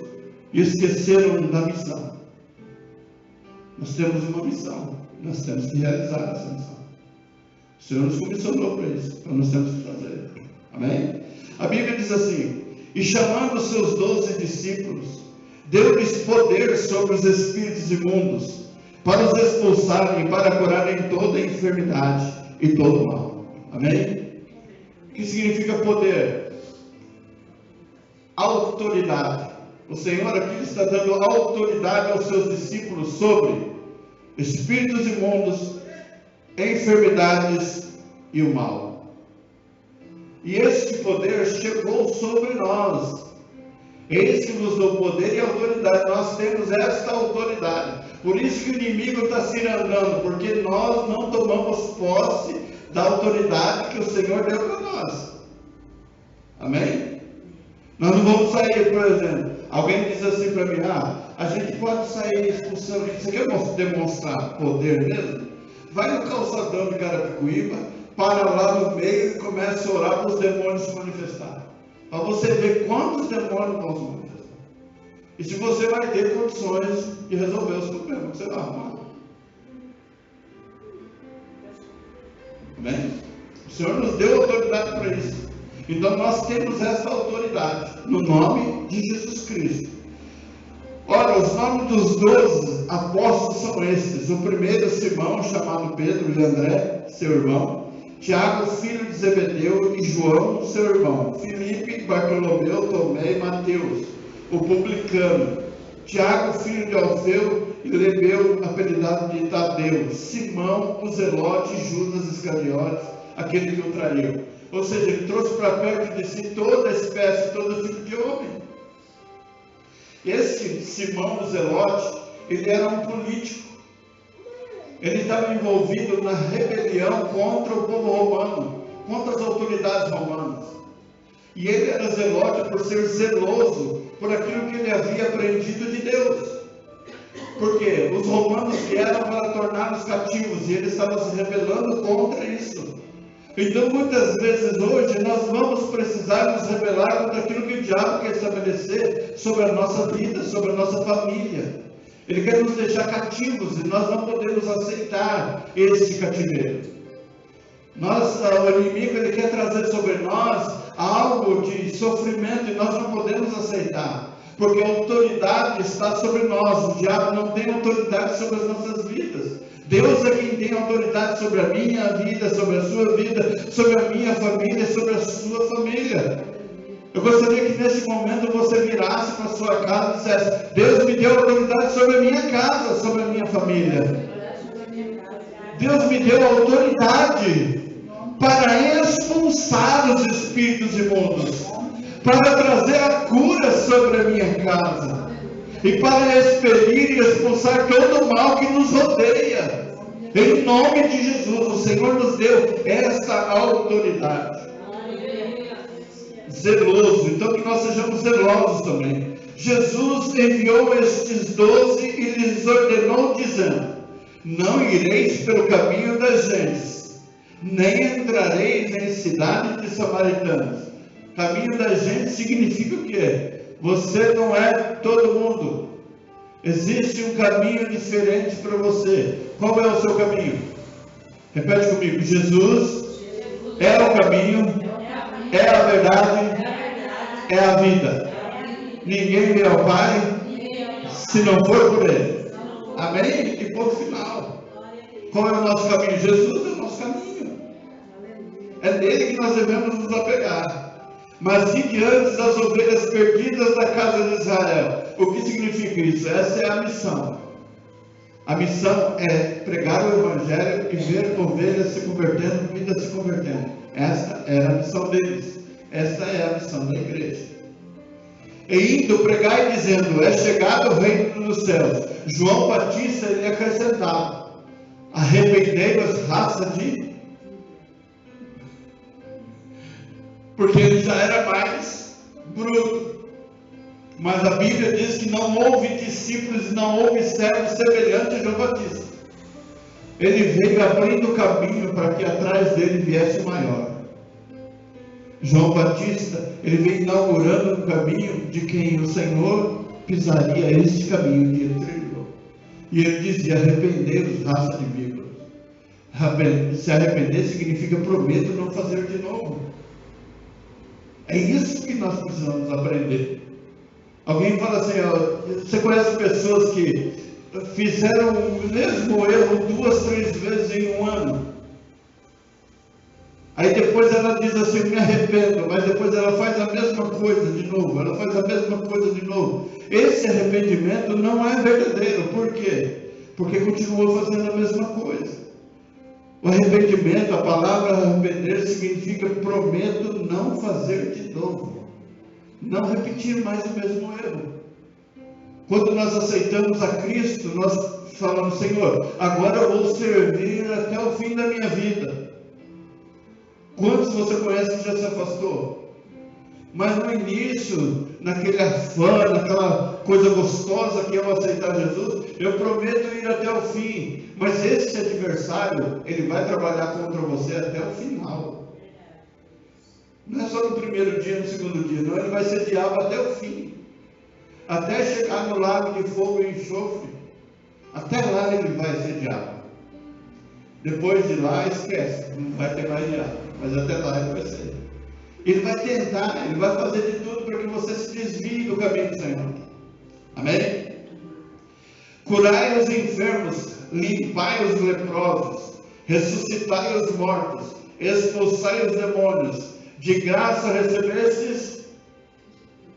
e esqueceram da missão. Nós temos uma missão, nós temos que realizar essa missão. O Senhor nos comissionou para isso, então nós temos que fazer. Amém? A Bíblia diz assim: e chamando os seus 12 discípulos, deu-lhes poder sobre os espíritos imundos, para os expulsarem e para curarem toda a enfermidade e todo o mal. Amém? O que significa poder? Autoridade. O Senhor aqui está dando autoridade aos seus discípulos sobre espíritos imundos, enfermidades e o mal. E este poder chegou sobre nós. Eis que nos deu poder e autoridade. Nós temos esta autoridade. Por isso que o inimigo está se irandando, porque nós não tomamos posse da autoridade que o Senhor deu para nós. Amém? Nós não vamos sair, por exemplo, alguém diz assim para mim: a gente pode sair expulsando. Você quer demonstrar poder mesmo? Vai no calçadão de Carapicuíba, para lá no meio e começa a orar para os demônios se manifestarem. Para você ver quantos demônios vão se manifestar. E se você vai ter condições de resolver os problemas que você vai arrumar. Amém? O Senhor nos deu autoridade para isso. Então nós temos essa autoridade, no nome de Jesus Cristo. Ora, os nomes dos 12 apóstolos são estes: o primeiro, Simão, chamado Pedro, e André, seu irmão; Tiago, filho de Zebedeu, e João, seu irmão; Filipe, Bartolomeu, Tomé e Mateus, o publicano; Tiago, filho de Alfeu, e Lebeu, apelidado de Tadeu; Simão, o zelote, e Judas Iscariotes, aquele que o traiu. Ou seja, ele trouxe para perto de si toda espécie, todo tipo de homem. Esse Simão, o zelote, ele era um político. Ele estava envolvido na rebelião contra o povo romano, contra as autoridades romanas. E ele era zelote por ser zeloso por aquilo que ele havia aprendido de Deus. Porque os romanos vieram para torná-los cativos e ele estava se rebelando contra isso. Então muitas vezes hoje nós vamos precisar nos rebelar contra aquilo que o diabo quer estabelecer sobre a nossa vida, sobre a nossa família. Ele quer nos deixar cativos e nós não podemos aceitar esse cativeiro. O inimigo ele quer trazer sobre nós algo de sofrimento e nós não podemos aceitar. Porque a autoridade está sobre nós. O diabo não tem autoridade sobre as nossas vidas. Deus é quem tem autoridade sobre a minha vida, sobre a sua vida, sobre a minha família, sobre a sua família. Eu gostaria que nesse momento você virasse para a sua casa e dissesse: Deus me deu autoridade sobre a minha casa, sobre a minha família. Deus me deu autoridade para expulsar os espíritos imundos, para trazer a cura sobre a minha casa e para expelir e expulsar todo o mal que nos rodeia. Em nome de Jesus, o Senhor nos deu esta autoridade. Zeloso, então que nós sejamos zelosos também. Jesus enviou estes 12 e lhes ordenou, dizendo: não ireis pelo caminho das gentes, nem entrareis em cidade de samaritanos. Caminho da gente significa o quê? Você não é todo mundo. Existe um caminho diferente para você. Qual é o seu caminho? Repete comigo. Jesus é o caminho, é a verdade, é a vida. Ninguém vê ao Pai se não for por Ele. Amém? E ponto final. Qual é o nosso caminho? Jesus é o nosso caminho. É nele que nós devemos nos apegar. Mas siga antes as ovelhas perdidas da casa de Israel. O que significa isso? Essa é a missão. A missão é pregar o Evangelho e ver ovelhas se convertendo, vidas se convertendo. Essa era a missão deles. Essa é a missão da igreja. E indo pregar e dizendo, é chegado o reino dos céus. João Batista, ele acrescentava, arrependei-vos, raça de... Porque ele já era mais bruto. Mas a Bíblia diz que não houve discípulos e não houve servo semelhante a João Batista. Ele veio abrindo o caminho para que atrás dele viesse o maior. João Batista, ele veio inaugurando um caminho de quem o Senhor pisaria este caminho que ele trilhou. E ele dizia, arrependei-vos, raça de víboras. Se arrepender significa prometo não fazer de novo. É isso que nós precisamos aprender. Alguém fala assim, ó, você conhece pessoas que fizeram o mesmo erro 2, 3 vezes em um ano? Aí depois ela diz assim, me arrependo, mas depois ela faz a mesma coisa de novo, ela faz a mesma coisa de novo. Esse arrependimento não é verdadeiro. Por quê? Porque continua fazendo a mesma coisa. O arrependimento, a palavra arrepender significa prometo não fazer de novo. Não repetir mais o mesmo erro. Quando nós aceitamos a Cristo, nós falamos, Senhor, agora eu vou servir até o fim da minha vida. Quantos você conhece que já se afastou? Mas no início, naquele afã, naquela coisa gostosa que é eu aceitar Jesus, eu prometo ir até o fim. Mas esse adversário, ele vai trabalhar contra você até o final. Não é só no primeiro dia, no segundo dia, não. Ele vai ser diabo até o fim. Até chegar no lago de fogo e enxofre. Até lá ele vai ser diabo. Depois de lá, esquece. Não vai ter mais diabo. Mas até lá ele vai ser. Ele vai tentar, ele vai fazer de tudo para que você se desvie do caminho do Senhor. Amém? Curai os enfermos, limpai os leprosos, ressuscitai os mortos, expulsai os demônios. De graça recebestes,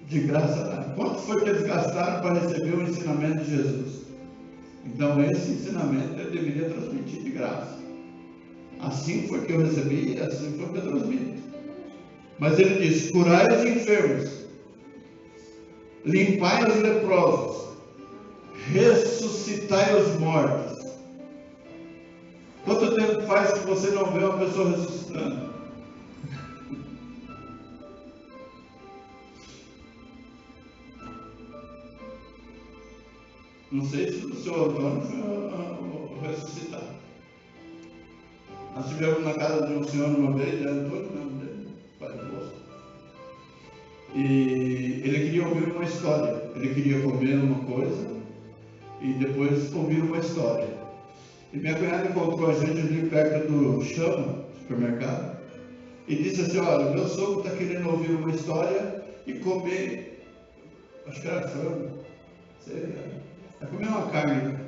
de graça dá. Quanto foi que eles gastaram para receber o ensinamento de Jesus? Então esse ensinamento eu deveria transmitir de graça. Assim foi que eu recebi, assim foi que eu transmito. Mas ele diz, curai os enfermos, limpai os leprosos, ressuscitai os mortos. Quanto tempo faz que você não vê uma pessoa ressuscitando? Não sei se o seu Antônio foi ressuscitado. Nós estivemos na casa de um senhor uma vez, Antônio, não, dele, pai do moço. E ele queria ouvir uma história. Ele queria comer uma coisa e depois ouvir uma história. E minha cunhada encontrou a gente ali perto do Chama, supermercado, e disse assim, olha, meu sogro está querendo ouvir uma história e comer, acho que era frango, sei lá. Vai comer uma carne.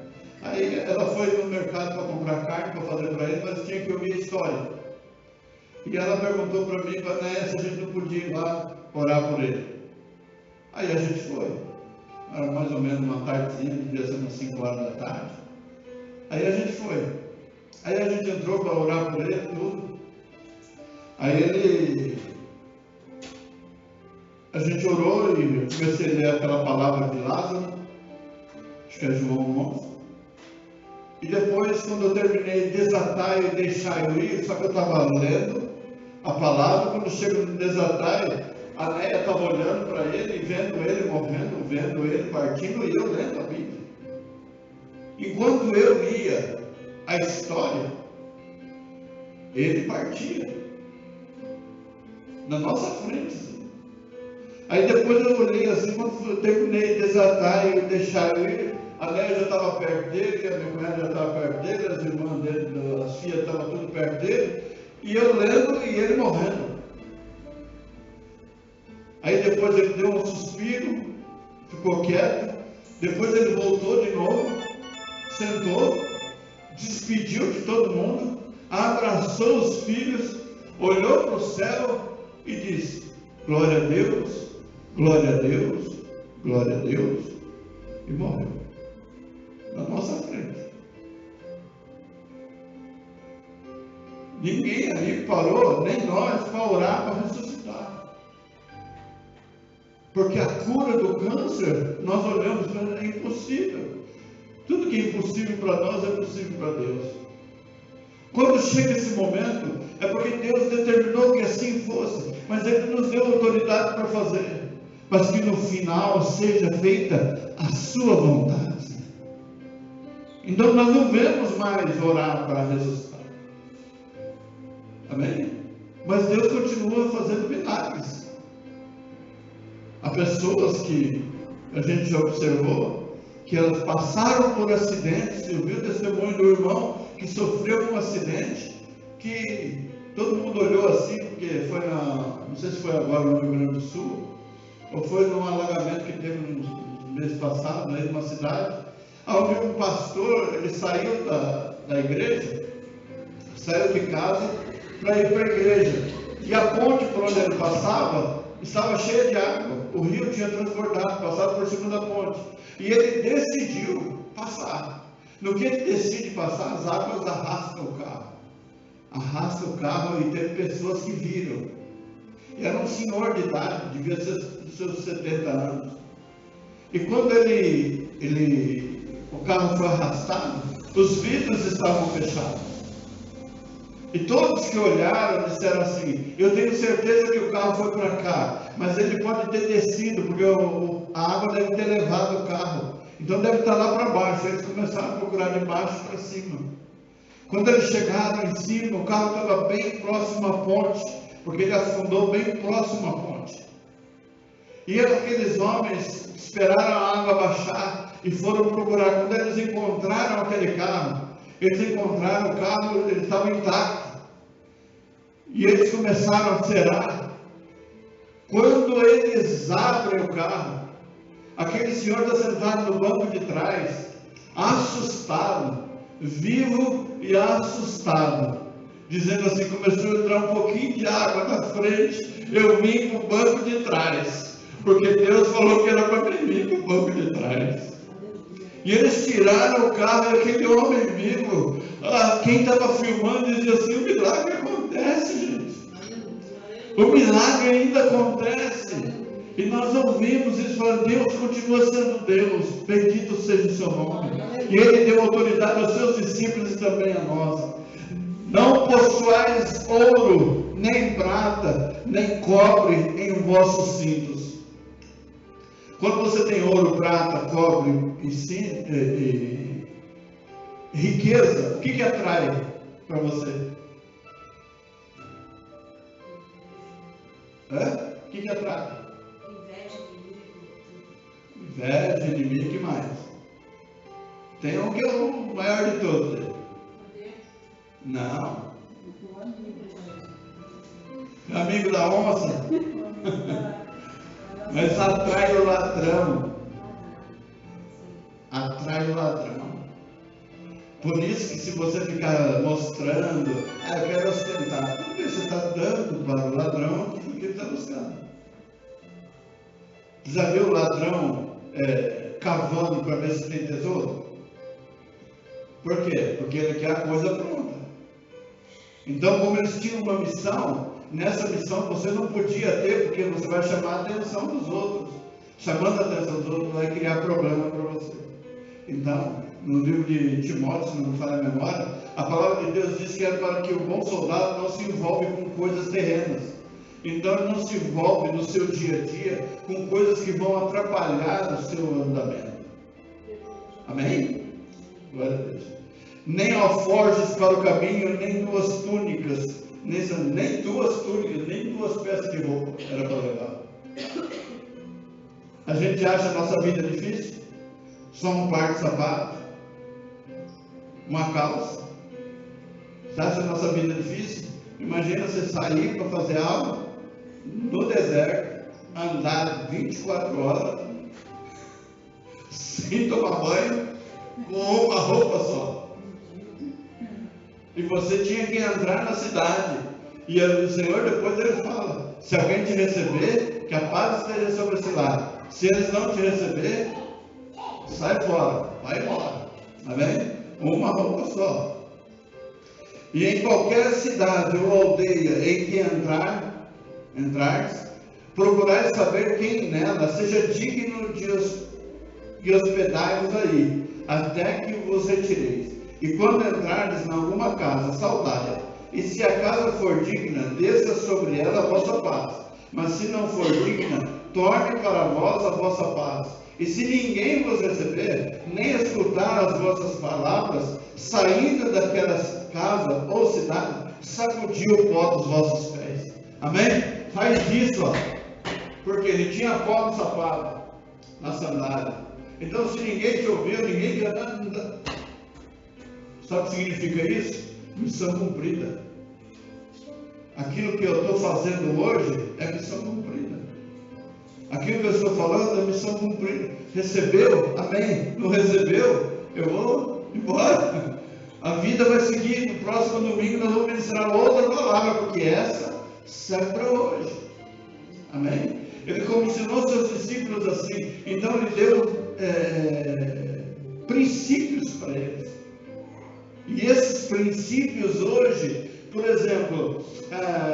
Aí ela foi no mercado para comprar carne para fazer para ele, mas tinha que ouvir a história. E ela perguntou para mim, se a gente não podia ir lá orar por ele. Aí a gente foi. Era mais ou menos uma tardezinha, devia ser umas 5 horas da tarde. Aí a gente foi. Aí a gente entrou para orar por ele, tudo. Aí a gente orou e comecei a ler aquela palavra de Lázaro. Acho que é João 11. E depois, quando eu terminei, desatai e deixai eu ir, só que eu estava lendo a palavra, quando chego no desatai, a Néia estava olhando para ele, e vendo ele morrendo, vendo ele partindo, e eu lendo a Bíblia. Enquanto eu lia a história, ele partia na nossa frente. Aí depois eu olhei assim, quando eu terminei de desatar e deixar eu ir, a Néia já estava perto dele, a minha cunhada já estava perto dele, as irmãs dele, as filhas estavam tudo perto dele, e eu lendo e ele morrendo. Aí depois ele deu um suspiro, ficou quieto, depois ele voltou de novo, sentou, despediu de todo mundo, abraçou os filhos, olhou para o céu e disse: glória a Deus, glória a Deus, glória a Deus, e morreu na nossa frente. Ninguém ali parou, nem nós, para orar, para ressuscitar. Porque a cura do câncer, nós olhamos e falamos, é impossível. Tudo que é impossível para nós é possível para Deus. Quando chega esse momento, é porque Deus determinou que assim fosse, mas Ele nos deu autoridade para fazer, mas que no final seja feita a sua vontade. Então nós não devemos mais orar para ressuscitar. Amém? Mas Deus continua fazendo milagres. Há pessoas que a gente já observou que elas passaram por acidentes. Eu vi o testemunho do irmão que sofreu um acidente, que todo mundo olhou assim, porque foi não sei se foi agora no Rio Grande do Sul, ou foi num alagamento que teve no mês passado, aí numa cidade, onde um pastor, ele saiu da igreja, saiu de casa para ir para a igreja, e a ponte por onde ele passava estava cheia de água, o rio tinha transbordado, passado por cima da ponte, e ele decidiu passar. No que ele decide passar, as águas arrastam o carro, e teve pessoas que viram. E era um senhor de idade, devia ser dos seus 70 anos. E quando o carro foi arrastado, os vidros estavam fechados. E todos que olharam disseram assim: eu tenho certeza que o carro foi para cá, mas ele pode ter descido, porque a água deve ter levado o carro. Então deve estar lá para baixo. Eles começaram a procurar de baixo para cima. Quando eles chegaram em cima, o carro estava bem próximo à ponte, porque ele afundou bem próximo à ponte. E aqueles homens esperaram a água baixar e foram procurar. Quando eles encontraram aquele carro, eles encontraram o carro, ele estava intacto. E eles começaram a cerar. Quando eles abrem o carro, aquele senhor está sentado no banco de trás, assustado, vivo e assustado, dizendo assim: começou a entrar um pouquinho de água na frente, eu vim para o banco de trás, porque Deus falou que era para mim vir para o banco de trás. E eles tiraram o carro, e aquele homem vivo, quem estava filmando dizia assim: o milagre acontece, gente, o milagre ainda acontece. E nós ouvimos isso, falando: Deus continua sendo Deus, bendito seja o seu nome. E Ele deu autoridade aos seus discípulos e também a nós. Não possuais ouro, nem prata, nem cobre em vossos cintos. Quando você tem ouro, prata, cobre e riqueza, o que atrai para você? O que atrai? Inveja, inimigo, que mais? Tem um que é o maior de todos. Não. Meu amigo da onça. Mas atrai o ladrão. Atrai o ladrão. Por isso que se você ficar mostrando, eu quero ostentar, tudo bem, você está dando para o ladrão porque ele está buscando. Já viu o ladrão cavando para ver se tem tesouro? Por quê? Porque ele quer a coisa pronta. Então, como eles tinham uma missão, nessa missão você não podia ter, porque você vai chamar a atenção dos outros. Chamando a atenção dos outros vai criar problema para você. Então, no livro de Timóteo, se não me falha a memória, a palavra de Deus diz que é para que o bom soldado não se envolve com coisas terrenas. Então ele não se envolve no seu dia a dia com coisas que vão atrapalhar o seu andamento. Amém? Glória a Deus. Nem alforjes para o caminho, nem duas túnicas, nem duas peças de roupa era para levar. A gente acha a nossa vida difícil? Só um par de sapato, uma calça. Você acha a nossa vida difícil? Imagina você sair para fazer algo no deserto, andar 24 horas, sem tomar banho, com uma roupa só. E você tinha que entrar na cidade. E o Senhor depois ele fala: se alguém te receber, que a paz esteja sobre esse lar. Se eles não te receber, sai fora, vai embora. Amém? Uma roupa só. E em qualquer cidade ou aldeia em que entrares, procurai saber quem nela seja digno de hospedar-vos aí, até que vos retireis. E quando entrardes em alguma casa, saudai-a. E se a casa for digna, desça sobre ela a vossa paz. Mas se não for digna, torne para vós a vossa paz. E se ninguém vos receber, nem escutar as vossas palavras, saindo daquela casa ou cidade, sacudi o pó dos vossos pés. Amém? Faz isso, ó. Porque ele tinha pó no sapato, na sandália. Então, se ninguém te ouviu, ninguém te... Sabe o que significa isso? Missão cumprida. Aquilo que eu estou fazendo hoje é missão cumprida. Aquilo que eu estou falando é missão cumprida. Recebeu? Amém. Não recebeu? Eu vou embora. A vida vai seguir. No próximo domingo nós vamos ministrar outra palavra, porque essa serve para hoje. Amém? Ele comissionou seus discípulos assim. Então ele deu princípios para eles. E esses princípios hoje, por exemplo,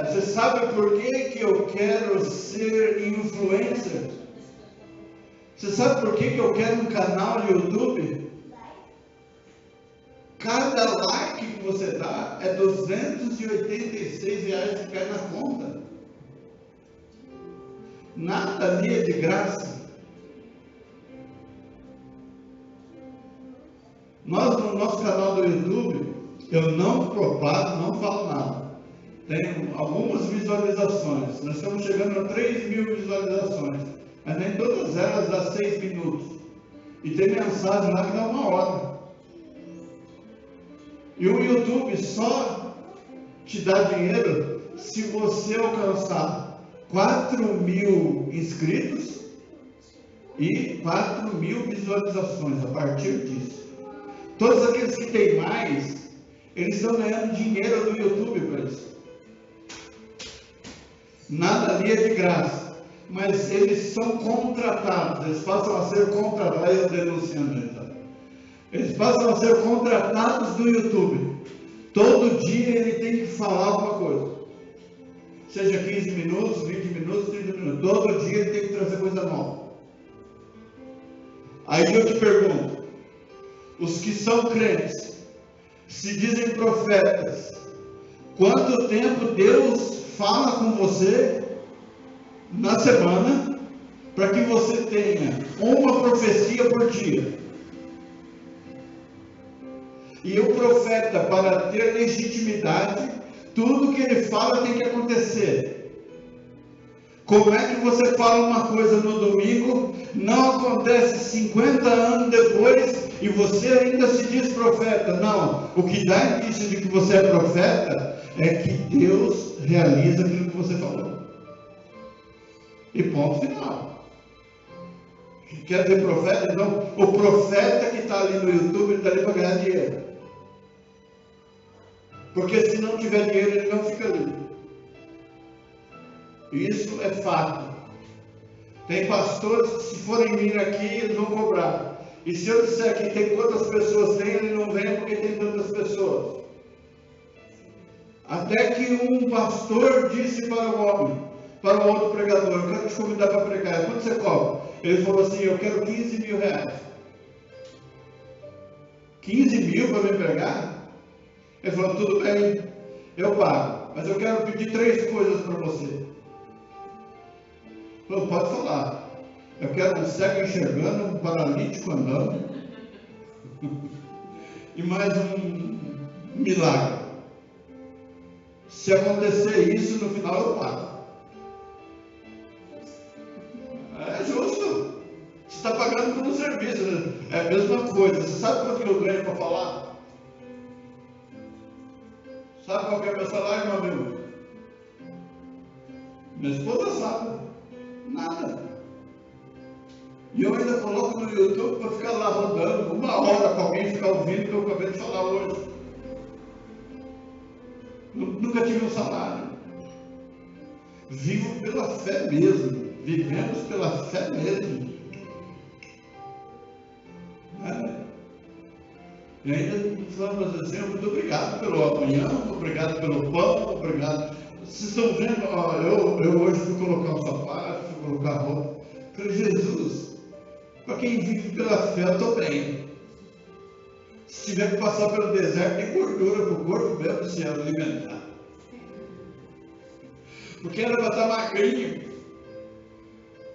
você sabe por que eu quero ser influencer? Você sabe por que eu quero um canal no YouTube? Cada like que você dá é R$286 que cai na conta. Nada ali é de graça. Nós, no nosso canal do YouTube, eu não propago, não falo nada. Tem algumas visualizações. Nós estamos chegando a 3.000 visualizações. Mas nem todas elas dão 6 minutos. E tem mensagem lá que dá 1 hora. E o YouTube só te dá dinheiro se você alcançar 4.000 inscritos e 4.000 visualizações a partir disso. Todos aqueles que têm mais, eles estão ganhando dinheiro do YouTube para isso. Nada ali é de graça, mas eles são contratados, eles passam a ser contratados, eu denunciando então. Eles passam a ser contratados do YouTube. Todo dia ele tem que falar alguma coisa. Seja 15 minutos, 20 minutos, 30 minutos. Todo dia ele tem que trazer coisa nova. Aí eu te pergunto, os que são crentes, se dizem profetas, quanto tempo Deus fala com você na semana para que você tenha uma profecia por dia? E o profeta, para ter legitimidade, tudo que ele fala tem que acontecer. Como é que você fala uma coisa no domingo, não acontece 50 anos depois e você ainda se diz profeta? Não, o que dá indício de que você é profeta é que Deus realiza aquilo que você falou. E ponto final. Quer dizer profeta? Então, o profeta que está ali no YouTube, ele está ali para ganhar dinheiro. Porque se não tiver dinheiro, ele não fica ali. Isso é fato. Tem pastores que, se forem vir aqui, eles vão cobrar. E se eu disser que tem quantas pessoas tem, ele não vem porque tem tantas pessoas. Até que um pastor disse para o homem, para o outro pregador: eu quero te convidar para pregar. Quanto você cobra? Ele falou assim: eu quero 15 mil reais. 15 mil para me pregar? Ele falou: tudo bem, eu pago, mas eu quero pedir 3 coisas para você. Ele falou: pode falar. Eu quero um cego enxergando, um paralítico andando e mais um milagre. Se acontecer isso, no final eu pago. É justo. sabe quanto que eu ganho para falar? Sabe qual que é o meu salário, meu amigo? Minha esposa sabe. Nada. E eu ainda coloco no YouTube para ficar lá rodando 1 hora para alguém ficar ouvindo o que eu acabei de falar hoje. Eu nunca tive um salário. Vivo pela fé mesmo. Vivemos pela fé mesmo. E ainda falamos assim, muito obrigado pelo amanhã, obrigado pelo pão, obrigado. Vocês estão vendo, eu hoje fui colocar um sapato, fui colocar roupa. Falei, Jesus, para quem vive pela fé, eu estou bem. Se tiver que passar pelo deserto, tem gordura para o corpo mesmo se alimentar. Porque era para estar magrinho.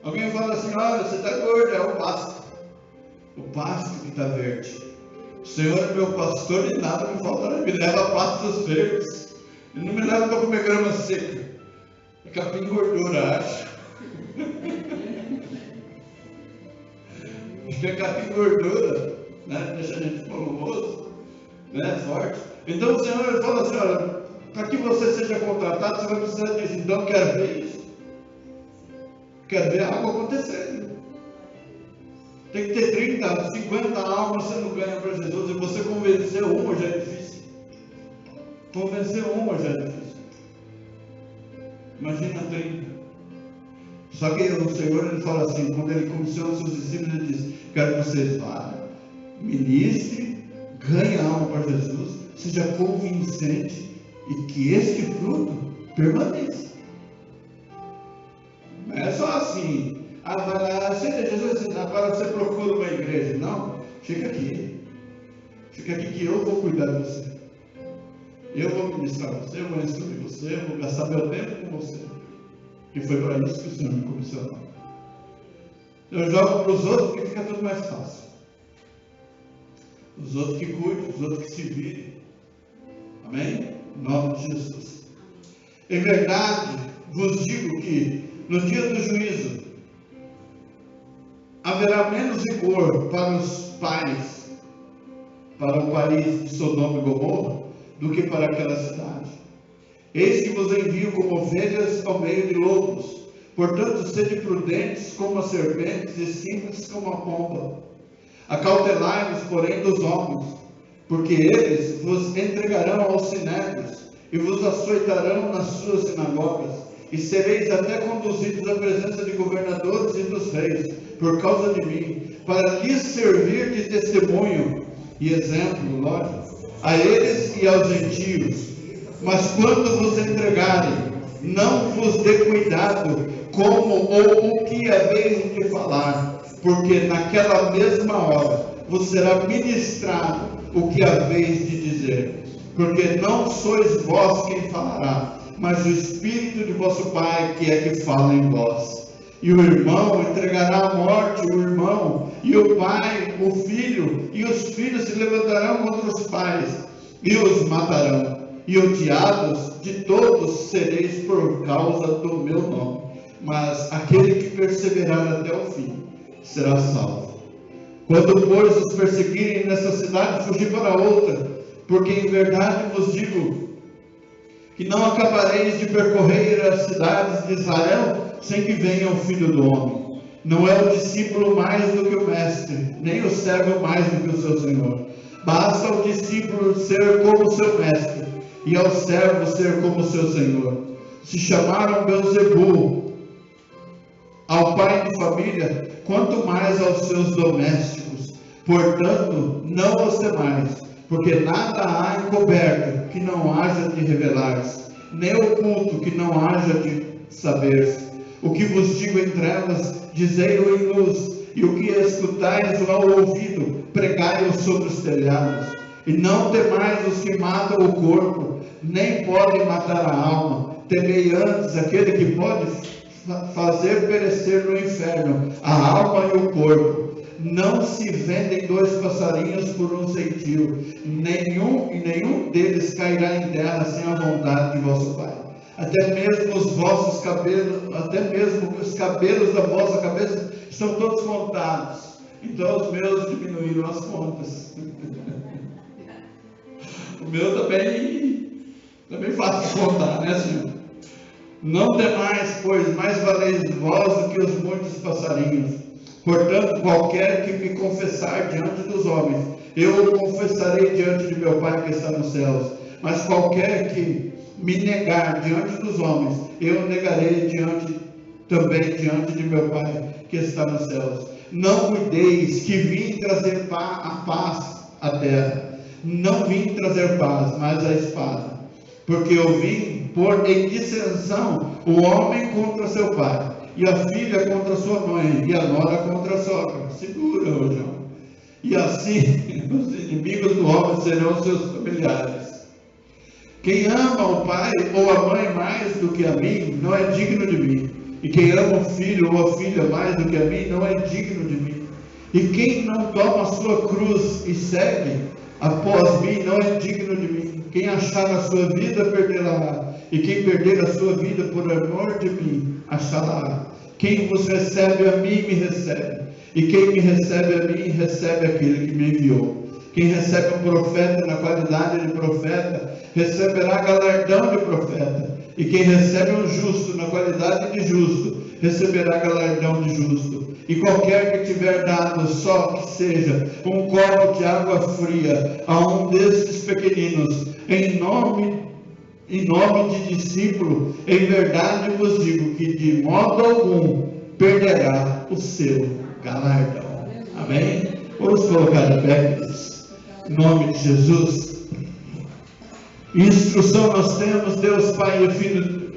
Alguém fala assim, olha, você está gordo, é o pasto. O pasto que está verde. O Senhor é meu pastor e nada me faltará. Me leva a pastos verdes. Ele não me leva para comer grama seca. É capim gordura, acho. Acho que é capim gordura, né? Deixa a gente volumoso, né? Forte. Então o Senhor ele fala assim, olha, para que você seja contratado, você vai precisar disso. Então quero ver isso. Quero ver algo acontecendo. Tem que ter 30, 50 almas sendo ganhas para Jesus. E você convencer uma já é difícil. Convencer uma já é difícil. Imagina 30. Só que o Senhor ele fala assim, quando ele começou os seus discípulos, ele diz, quero que vocês vá, ministre, ganhe alma para Jesus, seja convincente e que este fruto permaneça. Não é só assim, vai lá, aceita Jesus, agora você procura uma igreja. Não, fica aqui que eu vou cuidar de você. Eu vou ministrar você, eu vou instruir você, eu vou gastar meu tempo com você. E foi para isso que o Senhor me comissionou. Eu jogo para os outros porque fica tudo mais fácil. Os outros que cuidem, os outros que se virem. Amém? Em nome de Jesus. Em verdade, vos digo que no dia do juízo haverá menos rigor para os pais, para o país de Sodoma e Gomorra, do que para aquela cidade. Eis que vos envio como ovelhas ao meio de lobos. Portanto, sede prudentes como as serpentes e simples como a pomba. Acautelai-vos, porém, dos homens, porque eles vos entregarão aos sinédrios e vos açoitarão nas suas sinagogas, e sereis até conduzidos à presença de governadores e dos reis, por causa de mim, para lhes servir de testemunho e exemplo, lógico, a eles e aos gentios. Mas quando vos entregarem, não vos dê cuidado como ou o que haveis de falar, porque naquela mesma hora vos será ministrado o que haveis de dizer. Porque não sois vós quem falará, mas o Espírito de vosso Pai que é que fala em vós. E o irmão entregará à morte o irmão, e o pai o filho, e os filhos se levantarão contra os pais, e os matarão. E odiados de todos sereis por causa do meu nome. Mas aquele que perseverar até o fim será salvo. Quando, pois, os perseguirem nessa cidade, fugi para outra, porque em verdade vos digo que não acabareis de percorrer as cidades de Israel sem que venha o Filho do Homem. Não é o discípulo mais do que o mestre, nem o servo mais do que o seu senhor. Basta ao discípulo ser como seu mestre, e ao servo ser como seu senhor. Se chamaram Beelzebul ao pai de família, quanto mais aos seus domésticos. Portanto, não os temais, porque nada há encoberto que não haja de revelar-se, nem oculto que não haja de saber-se. O que vos digo em trevas, dizei-o em luz, e o que escutais ao ouvido, pregai-o sobre os telhados. E não temais os que matam o corpo, nem podem matar a alma. Temei antes aquele que pode fazer perecer no inferno a alma e o corpo. Não se vendem 2 passarinhos por um centil, nenhum deles cairá em terra sem a vontade de vosso Pai. Até mesmo os vossos cabelos, até mesmo os cabelos da vossa cabeça estão todos contados. Então os meus diminuíram as contas. O meu também fácil de contar, né, Senhor? Não temais, pois mais valeis vós do que os muitos passarinhos. Portanto, qualquer que me confessar diante dos homens, eu o confessarei diante de meu Pai que está nos céus. Mas qualquer que me negar diante dos homens, eu o negarei também diante de meu Pai que está nos céus. Não cuideis que vim trazer a paz à terra. Não vim trazer paz, mas a espada. Porque eu vim pôr em dissensão o homem contra seu pai, e a filha contra sua mãe, e a nora contra a sogra. Segura, João. E assim os inimigos do homem serão seus familiares. Quem ama o pai ou a mãe mais do que a mim, não é digno de mim. E quem ama o filho ou a filha mais do que a mim, não é digno de mim. E quem não toma a sua cruz e segue após mim, não é digno de mim. Quem achar a sua vida, perdê-la. E quem perder a sua vida por amor de mim, achá-la. Quem vos recebe a mim, me recebe. E quem me recebe a mim, recebe aquele que me enviou. Quem recebe um profeta na qualidade de profeta, receberá galardão de profeta. E quem recebe um justo na qualidade de justo, receberá galardão de justo. E qualquer que tiver dado só que seja um copo de água fria a um destes pequeninos, em nome de discípulo, em verdade vos digo que de modo algum perderá o seu galardão. Amém? Vamos colocar de pé, queridos. Em nome de Jesus. Instrução nós temos, Deus Pai e Filho,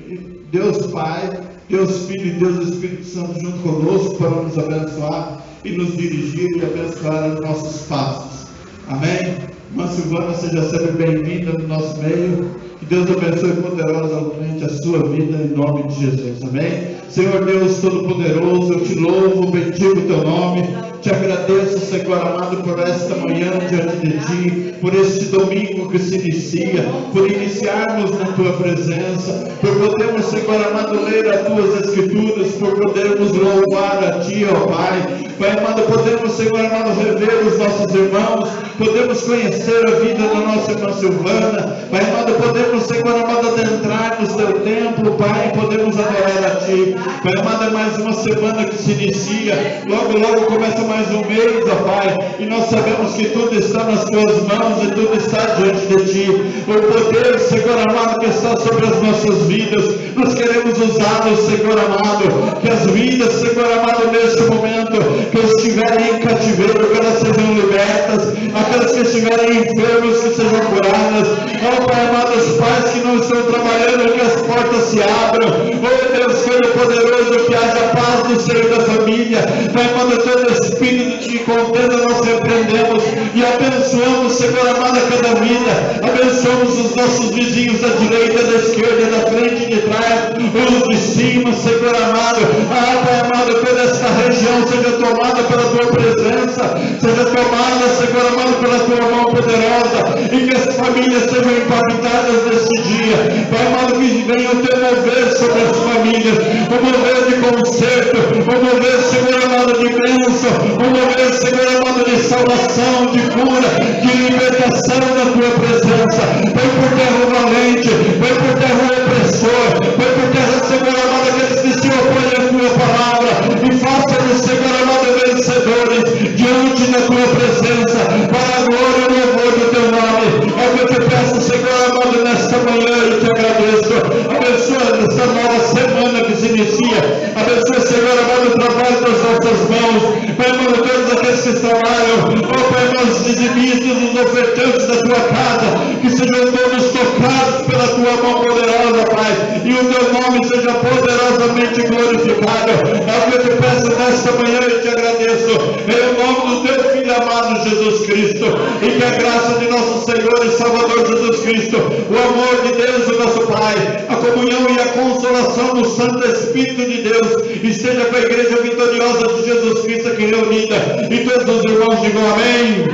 Deus Pai, Deus Filho e Deus Espírito Santo junto conosco para nos abençoar e nos dirigir e abençoar os nossos passos. Amém? Irmã Silvana, seja sempre bem-vinda no nosso meio. Que Deus abençoe poderosamente a sua vida em nome de Jesus. Amém? Senhor Deus Todo-Poderoso, eu te louvo, bendigo o teu nome. Te agradeço, Senhor amado, por esta manhã diante de ti, por este domingo que se inicia, por iniciarmos na tua presença, por podermos, Senhor amado, ler as tuas escrituras, por podermos louvar a ti, ó Pai. Pai amado, podemos, Senhor amado, rever os nossos irmãos, podemos conhecer a vida da nossa irmã Silvana. Pai amado, podemos, Senhor amado, adentrar no teu templo, Pai, podemos adorar a ti. Pai amado, é mais uma semana que se inicia, logo começa mais um mês, ó Pai, e nós sabemos que tudo está nas tuas mãos e tudo está diante de ti. O poder, Senhor amado, que está sobre as nossas vidas, nós queremos usá-los, Senhor amado, que as vidas, Senhor amado, neste momento, que estiverem em cativeiro, que elas sejam libertas, aquelas que estiverem enfermos, que sejam curadas. Ó Pai amado, os pais que não estão trabalhando, que as portas se abram. Ó Deus Filho poderoso, que haja paz no seio da família. Pai amado, todo espírito de contenda nós repreendemos e abençoamos, Senhor amado, a cada vida. Abençoamos os nossos vizinhos da direita, da esquerda, da frente e de trás, os de cima, Senhor amado. Pai amado, toda esta região seja tomada pela tua presença, seja tomada, Senhor amado, pela tua mão poderosa, e que as famílias sejam impactadas neste dia. Pai amado, que venha o teu mover sobre as famílias, o mover de conserto, o mover, Senhor amado, de bênção, o mover, Senhor amado, de salvação, de cura, de libertação na tua presença. Vai por terra o valente, vai por terra o opressor, vai por terra, Senhor amado, aqueles que se opõem à tua palavra, e faça-nos, Senhor amado, vencedores diante da tua presença, para a glória e louvor do teu nome. É o que eu te peço, Senhor amado, nesta manhã, e te agradeço. Abençoa esta nova semana que se inicia. Abençoa, Senhor amado, o trabalho das nossas mãos. Pai amado, todos aqueles que trabalham, ó Pai amado, os dizimistas, os ofertantes da tua casa, que sejam todos tocados pela tua mão poderosa, Pai, e o teu nome seja poderosamente glorificado. É o que eu te peço nesta manhã e te agradeço, em nome do teu Filho amado Jesus Cristo, e que a graça de nosso Senhor e Salvador Jesus Cristo, o amor de Deus, o nosso Pai, a comunhão e a consolação do Santo Espírito de Deus esteja com a igreja vitoriosa de Jesus Cristo aqui reunida, e todos os irmãos digam amém.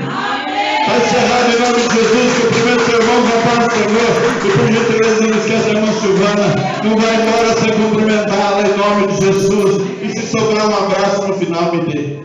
Vai encerrar em nome de Jesus. Cumprimento seu irmão, a paz do Senhor, e por gentileza não esqueça a irmã Silvana, não vai embora sem cumprimentá-la em nome de Jesus, e se sobrar um abraço no final me dê.